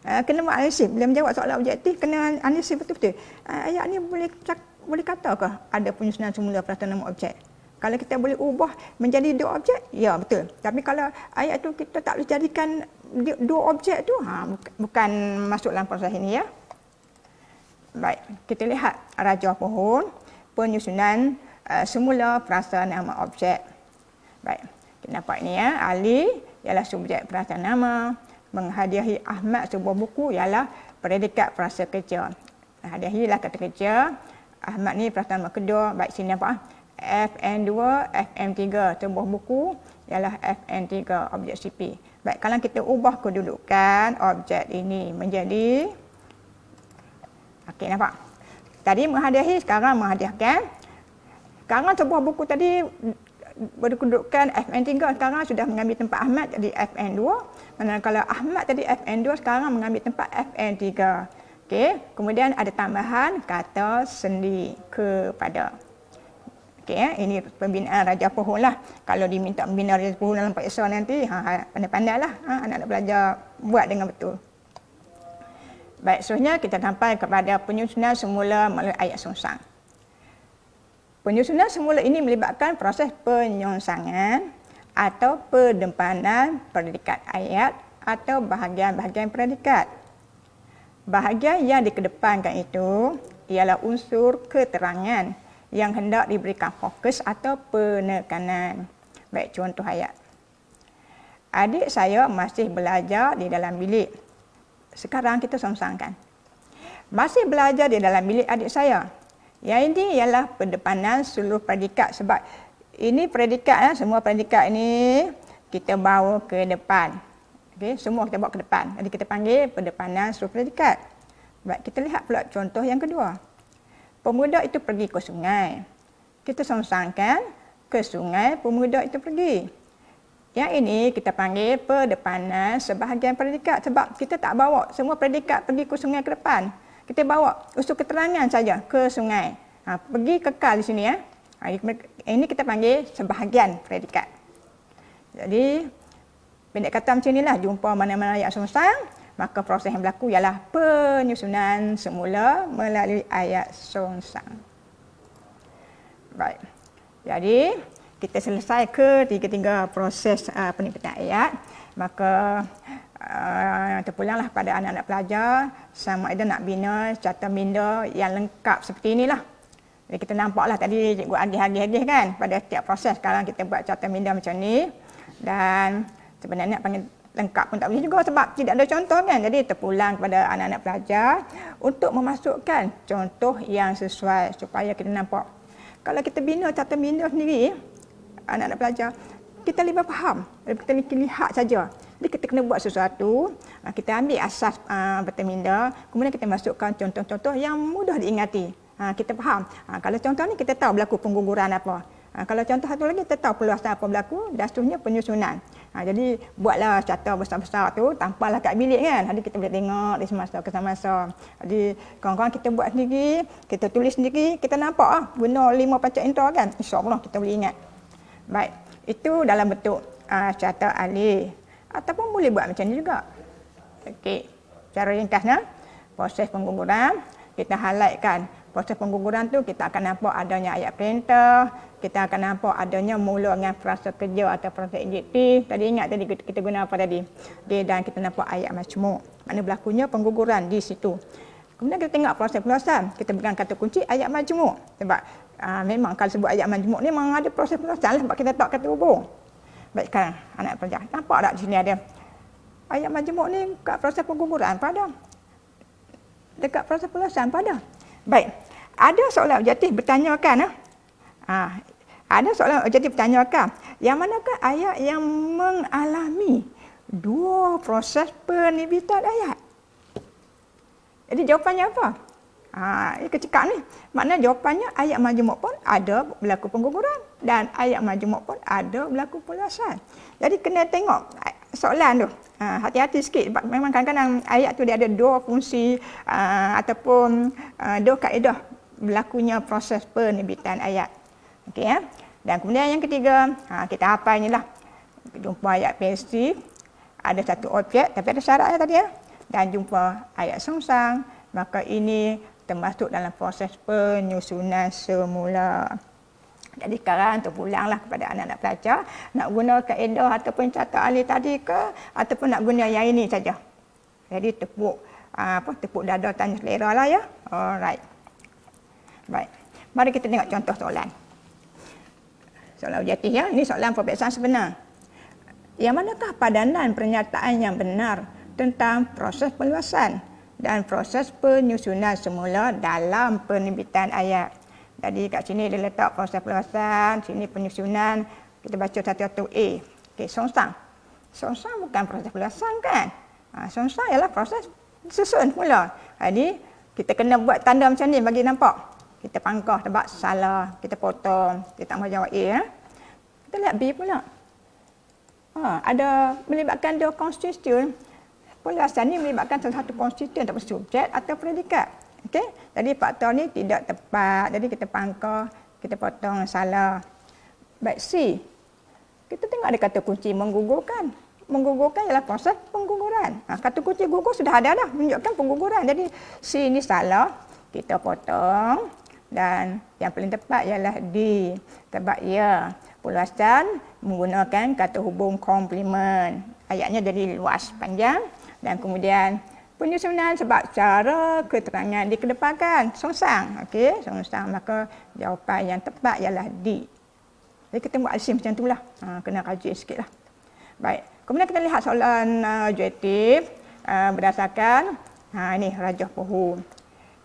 [SPEAKER 2] Kena buat analisis. Bila menjawab soalan objektif, kena analisis betul-betul. Ayat ni boleh katakah ada penyusunan semula perasaan nama objek? Kalau kita boleh ubah menjadi dua objek, ya betul. Tapi kalau ayat tu kita tak boleh jadikan dua objek tu, bukan masuk dalam proses ini ya. Baik, kita lihat Raja Pohon, penyusunan semula frasa nama objek. Baik, kita nampak ni ya, Ali ialah subjek frasa nama, menghadiahi Ahmad sebuah buku ialah predikat frasa kerja. Hadiahi lah kata kerja, Ahmad ni frasa nama kedua. Baik, sini nampak FN2, FM3, sebuah buku ialah FN3, objek CP. Baik, kalau kita ubah kedudukan objek ini menjadi, okey nampak? Tadi menghadiahi, sekarang menghadiahkan. Sekarang sebuah buku tadi berkedudukan FN3, sekarang sudah mengambil tempat Ahmad jadi FN2. Manakala Ahmad tadi FN2, sekarang mengambil tempat FN3. Okey, kemudian ada tambahan kata sendi kepada. Okey, ini pembinaan Raja Pohon lah. Kalau diminta membina Raja Pohon dalam Pak Esra nanti, pandai-pandai lah. Anak-anak belajar buat dengan betul. Baik, seterusnya kita sampai kepada penyusunan semula melalui ayat songsang. Penyusunan semula ini melibatkan proses penyongsangan atau pendepanan predikat ayat atau bahagian-bahagian predikat. Bahagian yang dikedepankan itu ialah unsur keterangan yang hendak diberikan fokus atau penekanan. Baik, contoh ayat. Adik saya masih belajar di dalam bilik. Sekarang kita songsangkan. Masih belajar di dalam bilik adik saya. Yang ini ialah pendepanan seluruh predikat. Sebab ini predikat, semua predikat ini kita bawa ke depan. Okay, semua kita bawa ke depan. Jadi kita panggil pendepanan seluruh predikat. Baik, kita lihat pula contoh yang kedua. Pemuda itu pergi ke sungai. Kita songsangkan ke sungai, pemuda itu pergi. Yang ini kita panggil pendepanan sebahagian predikat. Sebab kita tak bawa semua predikat pergi ke sungai ke depan. Kita bawa unsur keterangan saja ke sungai. Pergi kekal di sini ya. Ini kita panggil sebahagian predikat. Jadi pendek kata macam inilah, jumpa mana-mana ayat songsang, maka proses yang berlaku ialah penyusunan semula melalui ayat songsang. Baik. Jadi kita selesai ketiga-tiga proses penerbitan ayat, maka terpulanglah pada anak-anak pelajar sama ada nak bina carta minda yang lengkap seperti inilah. Jadi kita nampaklah tadi cikgu agih-agih kan pada setiap proses. Sekarang kita buat carta minda macam ni, dan sebenarnya nak panggil lengkap pun tak boleh juga sebab tidak ada contoh kan. Jadi terpulang kepada anak-anak pelajar untuk memasukkan contoh yang sesuai supaya kita nampak. Kalau kita bina carta minda sendiri, anak-anak pelajar, kita lebih faham. Kita lihat saja. Jadi kita kena buat sesuatu, kita ambil asas carta minda, kemudian kita masukkan contoh-contoh yang mudah diingati. Kita faham. Kalau contoh ni kita tahu berlaku pengguguran apa. Kalau contoh satu lagi kita tahu peluasan apa berlaku dan seterusnya penyusunan. Jadi buatlah carta besar-besar tu, tampallah kat bilik kan. Jadi kita boleh tengok di semasa ke semasa. Jadi kawan-kawan kita buat sendiri, kita tulis sendiri, kita nampak guna 5 panca indera kan. InsyaAllah kita boleh ingat. Baik, itu dalam bentuk carta alih. Ataupun boleh buat macam ni juga. Okey, cara ringkasnya, proses pengguguran, kita highlightkan. Proses pengguguran tu kita akan nampak adanya ayat perintah, kita akan nampak adanya mula dengan frasa kerja atau frasa adjektif. Tadi ingat tadi kita guna apa tadi? Dan kita nampak ayat majmuk. Mana berlakunya pengguguran di situ. Kemudian kita tengok proses penulisan. Kita pegang kata kunci ayat majmuk. Sebab memang kalau sebut ayat majmuk ni memang ada proses penulisan lah sebab kita tak kata hubung. Baik, sekarang anak pelajar. Nampak tak di sini ada ayat majmuk ni kat proses pengguguran pada? Dekat proses penulisan pada? Baik, ada soalan objektif bertanyakan. Ada soalan objektif bertanyakan, yang manakah ayat yang mengalami dua proses penerbitan ayat? Jadi jawapannya apa? Ini kecekak ni. Maknanya jawapannya ayat majmuk pun ada berlaku pengguguran dan ayat majmuk pun ada berlaku peluasan. Jadi kena tengok soalan tu. Hati-hati sikit sebab memang kadang-kadang ayat tu dia ada dua fungsi ataupun dua kaedah berlakunya proses penerbitan ayat. Okey ya. Dan kemudian yang ketiga, kita hafal inilah. Jumpa ayat pasif, ada satu objek tapi ada syaratnya tadi ya. Dan jumpa ayat songsang, maka ini termasuk dalam proses penyusunan semula. Jadi sekarang terpulanglah kepada anak-anak pelajar nak guna kaedah ataupun carta alih tadi ke ataupun nak guna yang ini saja. Jadi tepuk dada tanya selera lah ya. Alright. Baik. Mari kita tengok contoh soalan. Soalan objektif ya. Ini soalan peperiksaan sebenar. Yang manakah padanan pernyataan yang benar tentang proses peluasan dan proses penyusunan semula dalam penerbitan ayat? Jadi kat sini dia letak proses peluasan, sini penyusunan. Kita baca satu-satu A. Okey, songsang. Songsang bukan proses peluasan kan? Songsang ialah proses susun semula. Jadi kita kena buat tanda macam ni bagi nampak. Kita pangkah sebab salah, kita potong, kita tak mahu jawab A ya. Kita lihat B pula. Ada melibatkan dua konstituen. Peluasan ni melibatkan salah satu konstituen ataupun subjek atau predikat. Okey, jadi faktor ni tidak tepat. Jadi kita pangkah, kita potong salah. Baik, C. Kita tengok ada kata kunci menggugurkan. Menggugurkan ialah proses pengguguran. Kata kunci gugur sudah ada dah menunjukkan pengguguran. Jadi C ni salah. Kita potong. Dan yang paling tepat ialah D. Sebab ia perluasan menggunakan kata hubung komplement. Ayatnya jadi luas, panjang. Dan kemudian penyusunan sebab cara keterangan dikedepankan. Songsang. Okey, songsang. Maka jawapan yang tepat ialah D. Jadi kita buat alsim macam itulah. Kena kaji sikitlah. Baik. Kemudian kita lihat soalan objektif berdasarkan ini rajah pohon.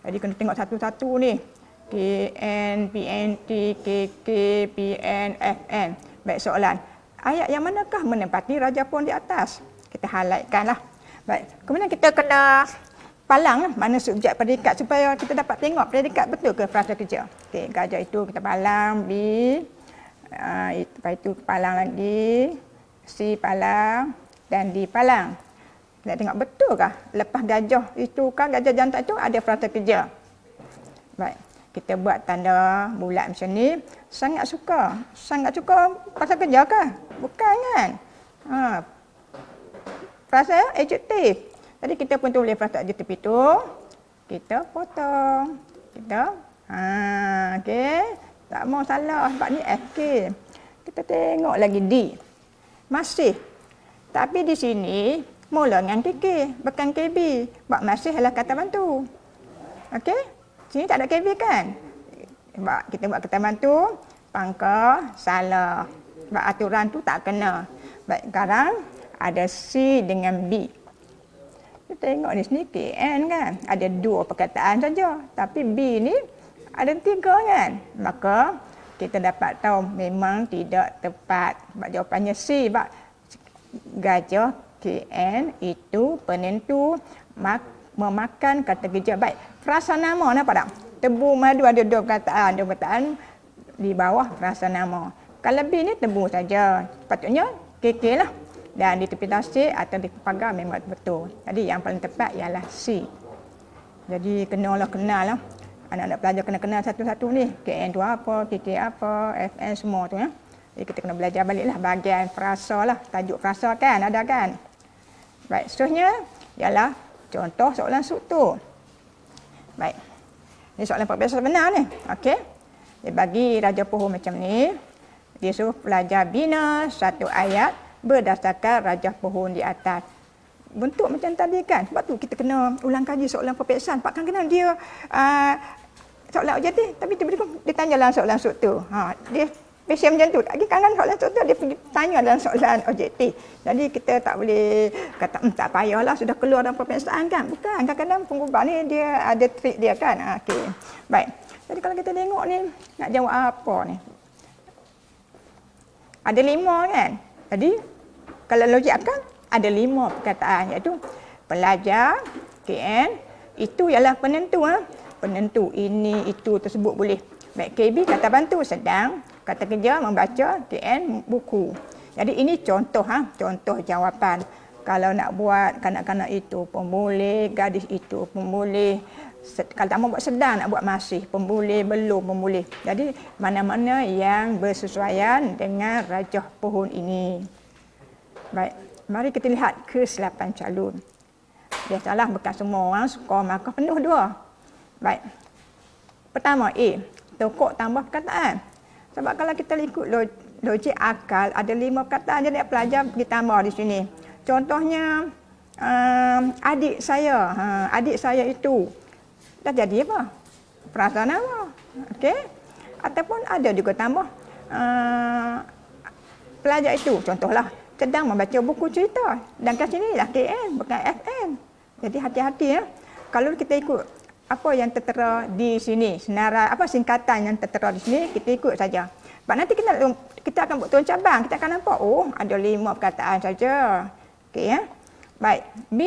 [SPEAKER 2] Jadi kena tengok satu-satu ni. KN, PNT, KK, PN, FN. Baik, soalan. Ayat yang manakah menempati rajah pohon di atas? Kita highlightkanlah. Baik. Kemudian kita kena palang mana subjek predikat supaya kita dapat tengok predikat betul ke frasa kerja. Okey, gajah itu kita palang B. Lepas itu palang lagi. C palang dan D palang. Nak tengok betul kah lepas gajah itu kan gajah jantan itu ada frasa kerja. Baik, kita buat tanda bulat macam ni. Sangat suka frasa kerja kah? Bukan kan? Frasa adjektif. Jadi kita pun tulis frasa adjektif itu. Kita potong. Kita okey. Tak mau salah sebab ni FK. Kita tengok lagi D. Masih. Tapi di sini mula dengan KK, bukan KB. Sebab masih adalah kata bantu. Okey? Sini tak ada KB kan? Sebab kita buat kata bantu, pangka salah. Sebab aturan tu tak kena. Baik, sekarang ada C dengan B. Kita tengok di sini KN kan, ada 2 perkataan saja. Tapi B ni ada 3 kan? Maka kita dapat tahu memang tidak tepat. Sebab jawapannya C. Sebab gajah KN itu penentu memakan kata kerja. Baik, frasa nama nampak tak? Tebu madu ada 2 perkataan. 2 perkataan di bawah frasa nama. Kalau B ni tebu saja. Patutnya KK lah. Dan di tepi tasik atau di pagar memang betul. Jadi yang paling tepat ialah C. Jadi kenal lah. Anak-anak pelajar kena kenal satu-satu ni. KN tu apa, KK apa, FN semua tu ya. Jadi kita kena belajar baliklah bahagian frasa lah. Tajuk frasa kan, ada kan. Baik, seterusnya ialah contoh soalan struktur. Baik. Ini soalan perbiasa sebenar ni. Okey. Dia bagi raja pohon macam ni. Dia suruh pelajar bina satu ayat berdasarkan rajah pohon di atas. Bentuk macam tadi kan. Sebab tu kita kena ulang kaji soalan perpeksan. Pak kan kena dia soalan objektif tapi tiba-tiba dia tanya dalam soalan struktur. Dia passion macam tu. Lagi kan soalan struktur dia pergi tanya dalam soalan objektif. Jadi kita tak boleh kata tak payahlah sudah keluar dalam perpeksan kan. Bukan. Kadang-kadang pengubah ni dia ada trik dia kan. Okey. Baik. Jadi kalau kita tengok ni nak jawab apa ni? Ada 5 kan. Jadi kalau logik akal ada 5 perkataan iaitu pelajar KN itu ialah penentu penentu ini itu tersebut boleh. Baik, KB kata bantu sedang, kata kerja membaca, KN buku. Jadi ini contoh contoh jawapan. Kalau nak buat kanak-kanak itu pun boleh, gadis itu pun boleh. Kalau tak mau buat sedang, nak buat masih pun boleh, belum pun boleh. Jadi mana-mana yang bersesuaian dengan rajah pohon ini. Baik, mari kita lihat ke-8 calon. Biasalah bukan semua orang skor markah penuh 2. Baik. Pertama A, tokok tambah perkataan. Sebab kalau kita ikut logik akal ada 5 perkataan jadi pelajar pergi tambah di sini. Contohnya adik saya itu. Dah jadi apa? Frasa nama. Okey. Ataupun ada juga tambah pelajar itu. Contohlah sedang membaca buku cerita. Dan kat sini lah KN bukan FN. Jadi hati-hati ya. Kalau kita ikut apa yang tertera di sini, senarai apa singkatan yang tertera di sini, kita ikut saja. Sebab nanti kita akan buat turun cabang, kita akan nampak ada 5 perkataan saja. Okey ya. Baik, B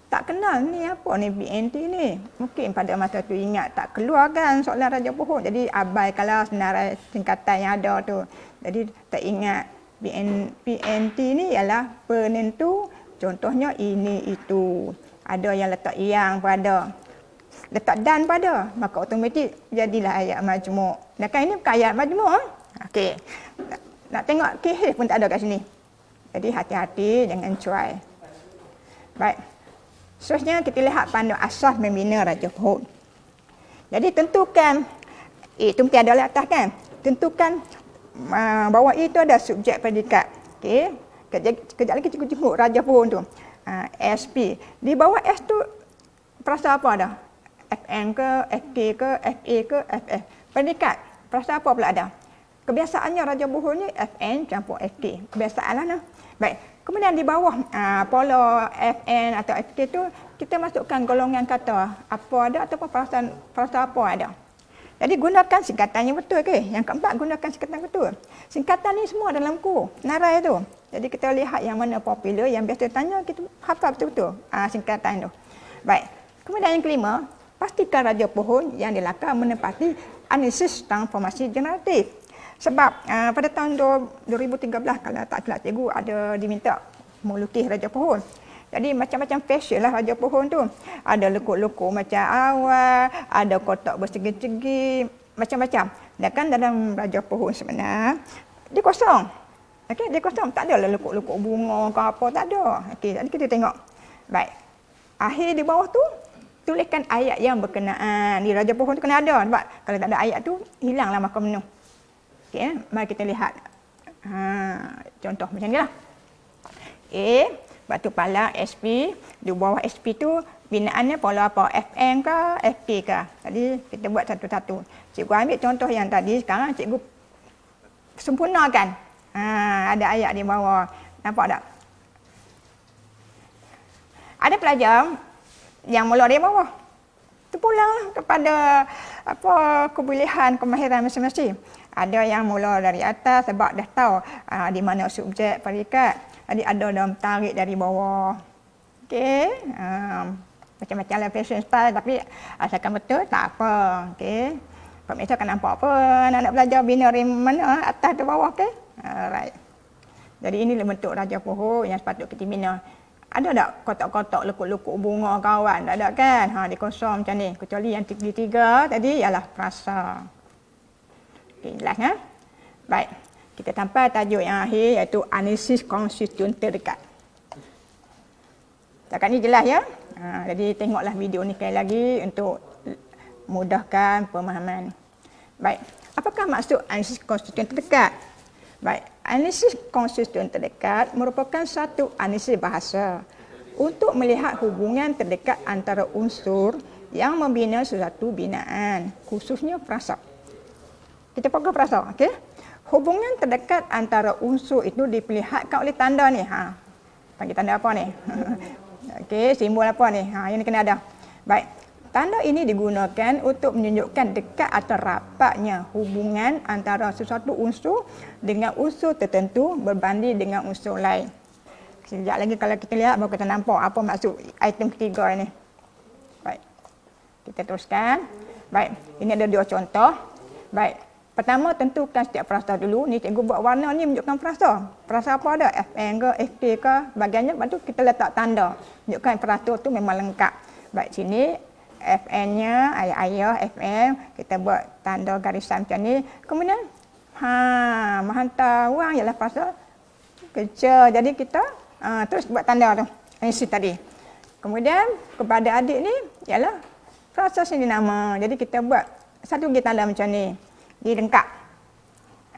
[SPEAKER 2] tak kenal ni apa ni BNT ni. Mungkin pada masa tu ingat tak keluar kan soalan raja pohon. Jadi abaikanlah senarai singkatan yang ada tu. Jadi tak ingat PNT ni ialah penentu, contohnya ini itu. Ada yang letak yang pada, letak dan pada, maka automatik jadilah ayat majmuk. Dan kan ini bukan ayat majmuk. Okey. Nak tengok KH pun tak ada kat sini. Jadi hati-hati jangan cuai. Baik. Seterusnya kita lihat pandu asas membina raja pohon. Jadi tentukan itu mesti ada atas kan. Tentukan bawah itu ada subjek predikat. Okey. Kejap lagi cikgu jemput raja pohon tu. SP. Di bawah S tu perasa apa dah? FN ke, FK ke, FA ke, FF. Predikat. Perasa apa pula ada? Kebiasaannya raja pohon ni FN campur FK. Kebiasaan lah nah. Baik. Kemudian di bawah pola FN atau FK tu kita masukkan golongan kata apa ada ataupun perasa apa ada. Jadi gunakan singkatannya betul ke? Yang keempat gunakan singkatan betul. Singkatan ni semua dalam buku narai tu. Jadi kita lihat yang mana popular, yang biasa tanya kita hafal betul-betul singkatan tu. Baik. Kemudian yang kelima, pastikan raja pohon yang dilakar menepati analisis transformasi generatif. Sebab pada tahun 2013 kalau tak silap cikgu ada diminta melukis raja pohon. Jadi macam-macam fashion lah raja pohon tu. Ada lekuk-lekuk macam awal, ada kotak bersegi-segi, macam-macam. Dan kan dalam raja pohon sebenar, dia kosong. Okey, dia kosong. Tak ada lah lekuk-lekuk bunga ke apa, tak ada. Okey, jadi kita tengok. Baik. Akhir di bawah tu, tuliskan ayat yang berkenaan. Di raja pohon tu kena ada. Sebab kalau tak ada ayat tu, hilanglah markah penuh. Okey, mari kita lihat. Contoh macam ni lah. Batu pala SP, di bawah SP tu binaannya pola apa? FN ke, FP ke? Tadi kita buat satu-satu. Cikgu ambil contoh yang tadi, sekarang cikgu sempurnakan. Ada ayat di bawah. Nampak tak? Ada pelajar yang mula dari bawah. Terpulanglah kepada kebolehan, kemahiran masing-masing. Ada yang mula dari atas sebab dah tahu di mana subjek predikat. Jadi ada dalam tarik dari bawah. Okey. Macam-macam lah fashion style tapi asalkan betul tak apa. Okey. Pemirsa akan nampak apa nak belajar bina dari mana atas ke bawah. Okey. Alright. Jadi inilah bentuk raja pohon yang sepatut kita bina. Ada tak kotak-kotak lekuk-lekuk bunga kawan? Tak ada kan? Dia kosong macam ni. Kecuali yang tiga tadi ialah frasa. Okey, jelas ya? Baik. Kita sampai tajuk yang akhir iaitu analisis konstituen terdekat. Setakat ni jelas ya? Jadi tengoklah video ni sekali lagi untuk mudahkan pemahaman. Baik. Apakah maksud analisis konstituen terdekat? Baik. Analisis konstituen terdekat merupakan satu analisis bahasa untuk melihat hubungan terdekat antara unsur yang membina sesuatu binaan, khususnya frasa. Kita pakai frasa, okey? Hubungan terdekat antara unsur itu diperlihatkan oleh tanda ni. Panggil tanda apa ni? Okey, simbol apa ni? Yang ni kena ada. Baik. Tanda ini digunakan untuk menunjukkan dekat atau rapatnya hubungan antara sesuatu unsur dengan unsur tertentu berbanding dengan unsur lain. Sekejap lagi kalau kita lihat baru kita nampak apa maksud item ketiga ini. Baik. Kita teruskan. Baik. Ini ada dua contoh. Baik. Pertama, tentukan setiap frasa dulu. Ni cikgu buat warna ni menunjukkan frasa. Frasa apa ada? FN ke, FK ke, bagiannya. Lepas tu kita letak tanda. Menunjukkan frasa tu memang lengkap. Baik, sini FN-nya, ayah, FM. Kita buat tanda garisan macam ni. Kemudian, menghantar wang ialah frasa kerja. Jadi kita terus buat tanda tu. Ini tadi. Kemudian, kepada adik ni ialah frasa sini nama. Jadi kita buat satu lagi tanda macam ni. Dia lengkap.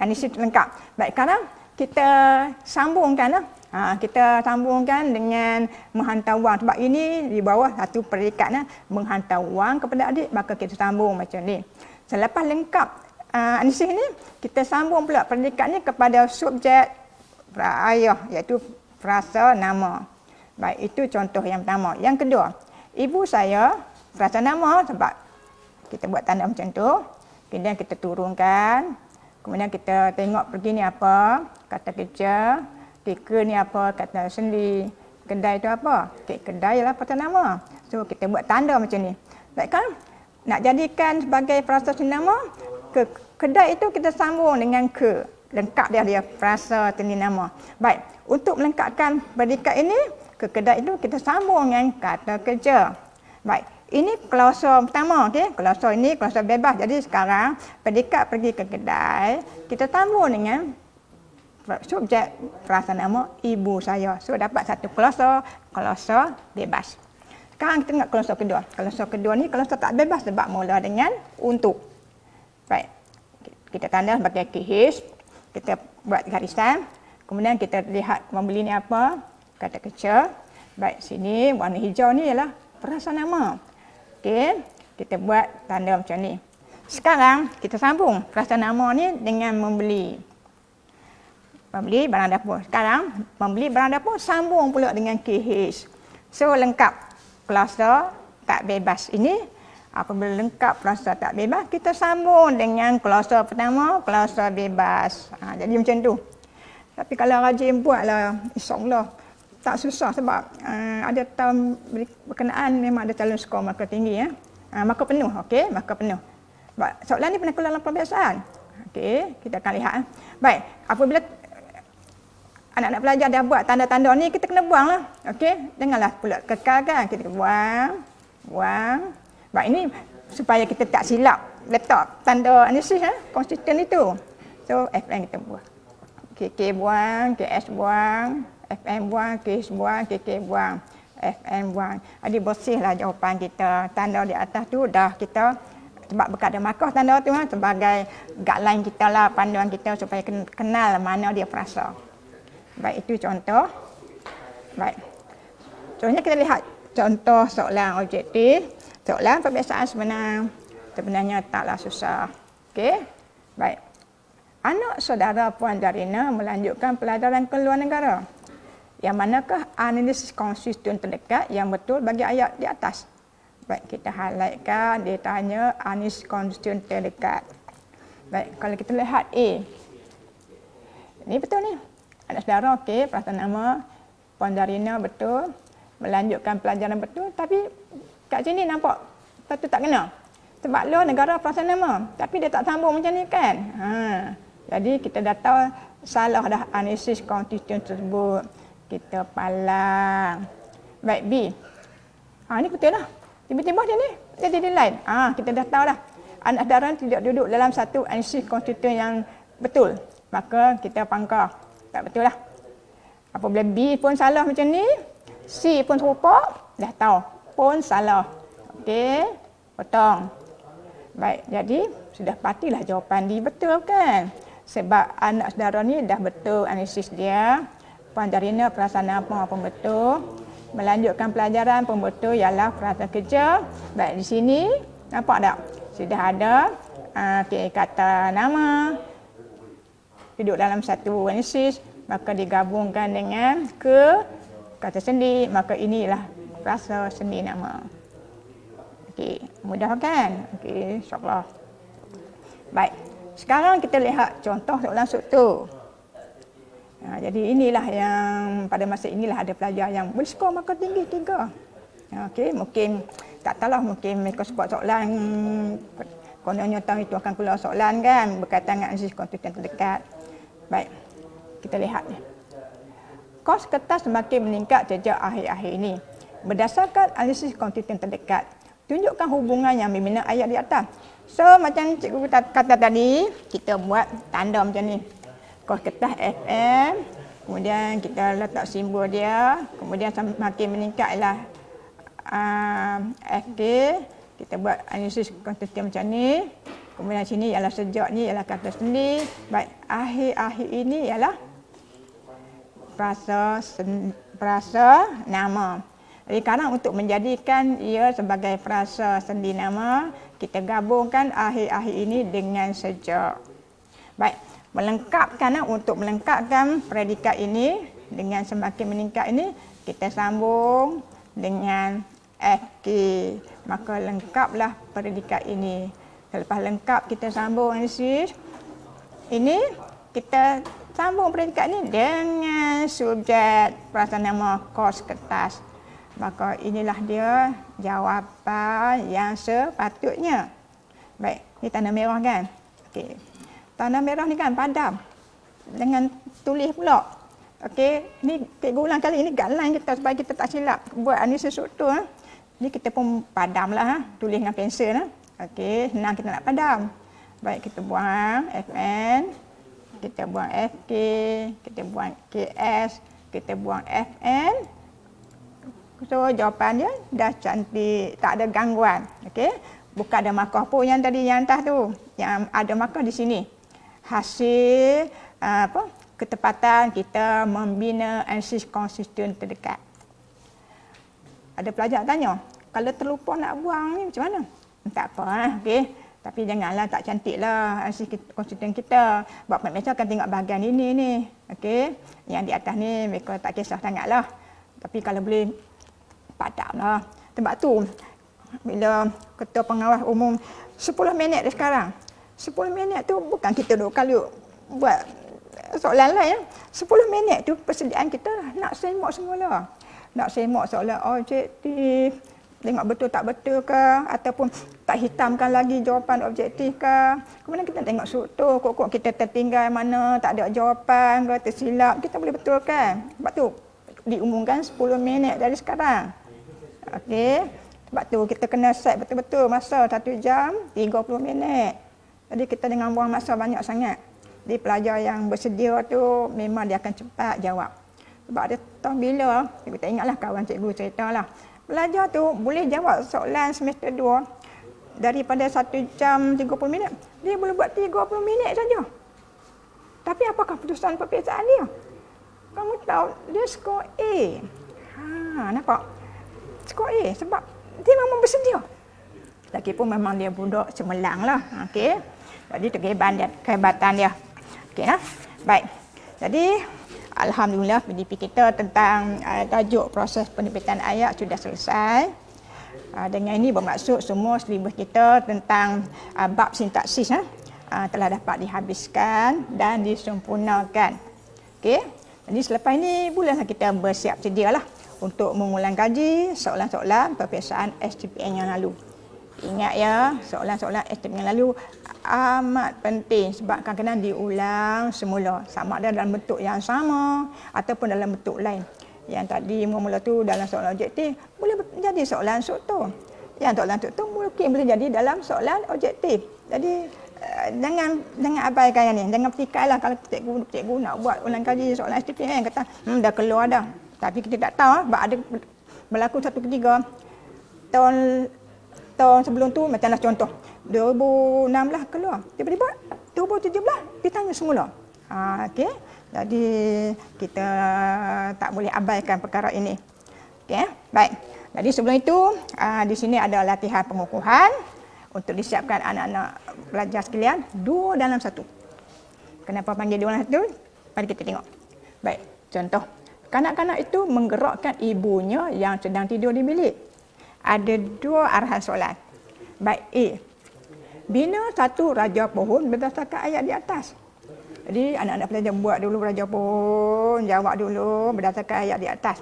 [SPEAKER 2] Analisis lengkap. Baik, sekarang kita sambungkan lah. Kita sambungkan dengan menghantar wang. Sebab ini di bawah satu predikat menghantar wang kepada adik, maka kita sambung macam ni. Selepas lengkap analisis ni, kita sambung pula predikatnya kepada subjek ayah, iaitu frasa nama. Baik, itu contoh yang pertama. Yang kedua, ibu saya, frasa nama sebab kita buat tanda macam tu. Kemudian kita turunkan. Kemudian kita tengok pergi ni apa. Kata kerja. Keka ni apa. Kata sendi. Kedai tu apa. Kedai ialah kata nama. So kita buat tanda macam ni. Baik kan? Nak jadikan sebagai frasa nama. Kedai itu kita sambung dengan ke. Lengkap dia frasa tanda nama. Baik. Untuk melengkapkan predikat ini. Ke kedai itu kita sambung dengan kata kerja. Baik. Ini klausul pertama, okey. Klausul ini klausul bebas. Jadi sekarang predikat pergi ke kedai, kita sambung dengan subjek frasa nama ibu saya. So dapat satu klausul bebas. Sekarang kita tengok klausul kedua. Klausul kedua ni klausul tak bebas sebab mula dengan untuk. Baik. Kita tanda sebagai KH. Kita buat garisan. Kemudian kita lihat membeli ni apa. Kata kecil. Baik, sini warna hijau ni ialah perasa nama. Okey, kita buat tanda macam ni. Sekarang kita sambung perasa nama ni dengan membeli. Membeli barang dapur. Sekarang membeli barang dapur sambung pula dengan KH. So lengkap klausa tak bebas ini. Apabila lengkap klausa tak bebas, kita sambung dengan klausa pertama, klausa bebas. Jadi macam tu. Tapi kalau rajin buatlah, insya-Allah tak susah sebab ada tahun berkenaan memang ada calon skor markah tinggi ya. Markah penuh, okey, markah penuh. Soalan ni pernah keluar dalam pembiasaan. Okey, kita akan lihat. Baik, apabila anak-anak pelajar dah buat tanda-tanda ni, kita kena buanglah. Okey, janganlah pula kekalkan. Kita buang. Baik, ini supaya kita tak silap letak tanda analisis konsisten itu. So, FM kita buang. KK buang, KS buang, FM buang, KS buang, KK buang, FM buang. Jadi bersihlah jawapan kita. Tanda di atas tu dah kita, sebab berkat ada markah tanda tu sebagai guideline kita lah, panduan kita supaya kenal mana dia perasa. Baik, itu contoh. Baik. Contohnya kita lihat contoh soalan objektif. Soalan pembiasaan sebenarnya taklah susah. Okey. Baik. Anak saudara Puan Zarina melanjutkan pelajaran ke luar negara. Yang manakah analisis konsisten terdekat yang betul bagi ayat di atas? Baik, kita highlightkan, dia tanya analisis konsisten terdekat. Baik, kalau kita lihat A. Ini betul ni. Anak saudara okey, perasaan nama Puan Zarina betul, melanjutkan pelajaran betul, tapi kat sini nampak satu tak kena. Sebab luar negara perasaan nama, tapi dia tak sambung macam ni kan. Jadi kita dah tahu salah dah analisis konsisten tersebut. Kita palang. Baik, B. Ini betul lah. Tiba-tiba dia ni, dia jadi lain. Kita dah tahu dah. Anak saudara tidak duduk dalam satu analisis konsisten yang betul. Maka kita pangkar. Tak betul lah. Apabila B pun salah macam ni, C pun serupa, dah tahu. Pun salah. Okey, potong. Baik, jadi sudah pastilah jawapan D betul kan? Sebab anak saudara ni dah betul analisis dia. Puan Zarina perasaan apa pun betul. Melanjutkan pelajaran pun betul ialah perasaan kerja. Baik, di sini nampak tak? Sudah ada kata nama duduk dalam satu analisis, maka digabungkan dengan kata sendi, maka inilah perasa sendi nama. Okey, mudah kan? Okey, insya-Allah. Baik. Sekarang kita lihat contoh soalan struktur. Jadi inilah yang pada masa inilah ada pelajar yang boleh skor markah tinggi 3. Okey, mungkin tak tahulah, mungkin mereka sebut soalan kononnya tahun itu akan keluar soalan kan berkaitan dengan analisis konsisten terdekat. Baik. Kita lihat ni. Kos kertas semakin meningkat sejak akhir-akhir ini. Berdasarkan analisis konsisten terdekat, tunjukkan hubungan yang membina ayat di atas. So, macam cikgu kata tadi, kita buat tanda macam ni. Kos kertas FM, kemudian kita letak simbol dia, kemudian semakin meningkat ialah FK, kita buat analisis konsisten macam ni. Kemudian sini ialah sejak ni ialah kata sendi. Baik, akhir-akhir ini ialah perasa nama. Jadi sekarang untuk menjadikan ia sebagai perasa sendi nama, kita gabungkan akhir-akhir ini dengan sejak. Baik, untuk melengkapkan predikat ini dengan semakin meningkat ini, kita sambung dengan FK. Maka lengkaplah predikat ini. Selepas lengkap kita sambung analisis. Ini kita sambung predikat ini dengan subjek perasaan nama kos kertas. Maka inilah dia jawapan yang sepatutnya. Baik, ini tanda merah kan? Okey. Tanda merah ni kan padam. Dengan tulis pula. Okey, ni cikgu ulang kali ini guideline kita supaya kita tak silap buat analisis struktur. Ni kita pun padamlah tulis dengan pensel. Okey, senang kita nak padam. Baik, kita buang FN, kita buang FK, kita buang KS, kita buang FN. So, jawapan dia dah cantik, tak ada gangguan. Okey, bukan ada markah pun yang tadi yang atas tu. yang ada markah di sini. Hasil ketepatan kita membina analisis konsisten terdekat. Ada pelajar tanya, kalau terlupa nak buang ni macam mana? Tak apa lah, okey. Tapi janganlah tak cantik lah analisis konsisten kita. Sebab mereka akan tengok bahagian ini ni. Okey. Yang di atas ni mereka tak kisah sangat lah. Tapi kalau boleh padam lah. Sebab tu bila ketua pengawas umum 10 minit dah sekarang. 10 minit tu bukan kita duk kali buat soalan lain. 10 minit tu persediaan kita nak semak semula. Nak semak soalan objektif, tengok betul tak betul ke, ataupun tak hitamkan lagi jawapan objektif ke. Kemudian kita tengok struktur, kok kita tertinggal mana, tak ada jawapan ke, tersilap, kita boleh betulkan. Sebab tu diumumkan 10 minit dari sekarang. Okey. Sebab tu kita kena set betul-betul masa 1 jam 30 minit. Jadi kita jangan buang masa banyak sangat. Jadi pelajar yang bersedia tu memang dia akan cepat jawab. Sebab dia tahu bila, kita ingatlah kawan cikgu ceritalah. Pelajar tu boleh jawab soalan semester 2 daripada 1 jam 30 minit. Dia boleh buat 30 minit saja. Tapi apakah putusan peperiksaan dia? Kamu tahu, dia skor A. Nampak? Skor A sebab dia memang bersedia. Lagipun memang dia budak cemerlang lah. Okey. Jadi itu kehebatan dia. Okey, baik. Jadi alhamdulillah PDP kita tentang tajuk proses penerbitan ayat sudah selesai. Dengan ini bermaksud semua silibus kita tentang bab sintaksis telah dapat dihabiskan dan disempurnakan. Okey. Jadi selepas ini bolehlah kita bersiap sedialah untuk mengulang kaji soalan-soalan peperiksaan STPN yang lalu. Ingat ya, soalan-soalan STPN yang lalu amat penting sebab kadang-kadang diulang semula. Sama ada dalam bentuk yang sama ataupun dalam bentuk lain. Yang tadi mula-mula tu dalam soalan objektif boleh jadi soalan struktur. Yang soalan struktur mungkin boleh jadi dalam soalan objektif. Jadi jangan abaikan yang ni. Jangan pertikailah kalau cikgu nak buat ulang kaji soalan STPN kata dah keluar dah. Tapi kita tak tahu sebab ada berlaku satu ketiga tahun sebelum tu macamlah contoh 2016 keluar. Tiba-tiba 2017 ditanya semula. Okey. Jadi kita tak boleh abaikan perkara ini. Okey, baik. Jadi sebelum itu di sini ada latihan pengukuhan untuk disiapkan anak-anak pelajar sekalian 2 dalam 1. Kenapa panggil 2 dalam 1? Mari kita tengok. Baik, contoh. Kanak-kanak itu menggerakkan ibunya yang sedang tidur di bilik. Ada 2 arahan soalan. Baik A. Bina satu raja pohon berdasarkan ayat di atas. Jadi anak-anak pelajar buat dulu raja pohon, jawab dulu berdasarkan ayat di atas.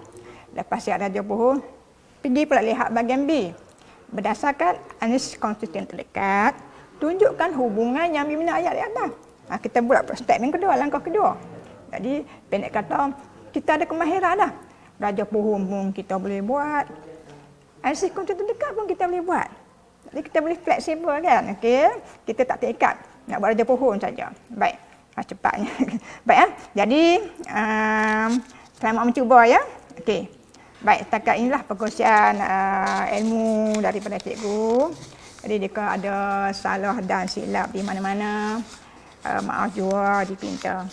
[SPEAKER 2] Lepas siap raja pohon, pergi pula lihat bahagian B. Berdasarkan analisis konsisten terdekat, tunjukkan hubungan yang membina ayat di atas. Kita buat statement kedua, langkah kedua. Jadi pendek kata, kita ada kemahiran dah. Raja pohon pun kita boleh buat. Analisis konsisten terdekat pun kita boleh buat. Jadi kita boleh fleksibel kan. Okey. Kita tak terikat nak buat raja pohon saja. Baik. Cepatnya. Baik. Jadi selamat mencuba ya. Okey. Baik, setakat inilah perkongsian ilmu daripada cikgu. Jadi jika ada salah dan silap di mana-mana, maaf jua dipinta.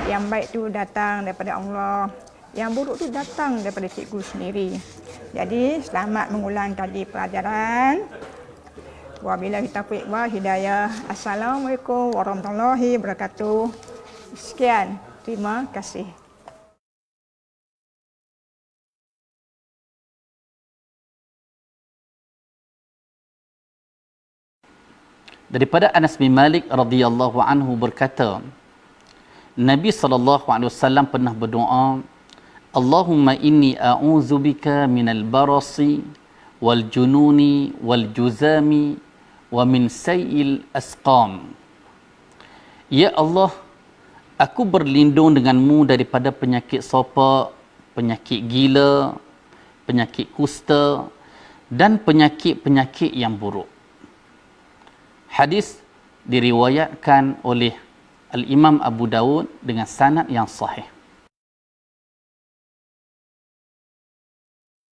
[SPEAKER 2] Yang baik tu datang daripada Allah, yang buruk tu datang daripada cikgu sendiri. Jadi selamat mengulang tadi pelajaran. Wabillahi taufiq wal hidayah. Assalamualaikum warahmatullahi wabarakatuh. Sekian, terima kasih.
[SPEAKER 4] Daripada Anas bin Malik radhiyallahu anhu berkata, Nabi SAW pernah berdoa, Allahumma inni a'udzubika minal barasi wal jununi wal juzami wa min sayil asqam. Ya Allah, aku berlindung denganmu daripada penyakit sopak, penyakit gila, penyakit kusta dan penyakit-penyakit yang buruk. Hadis diriwayatkan oleh Al-Imam Abu Dawud dengan sanad yang sahih.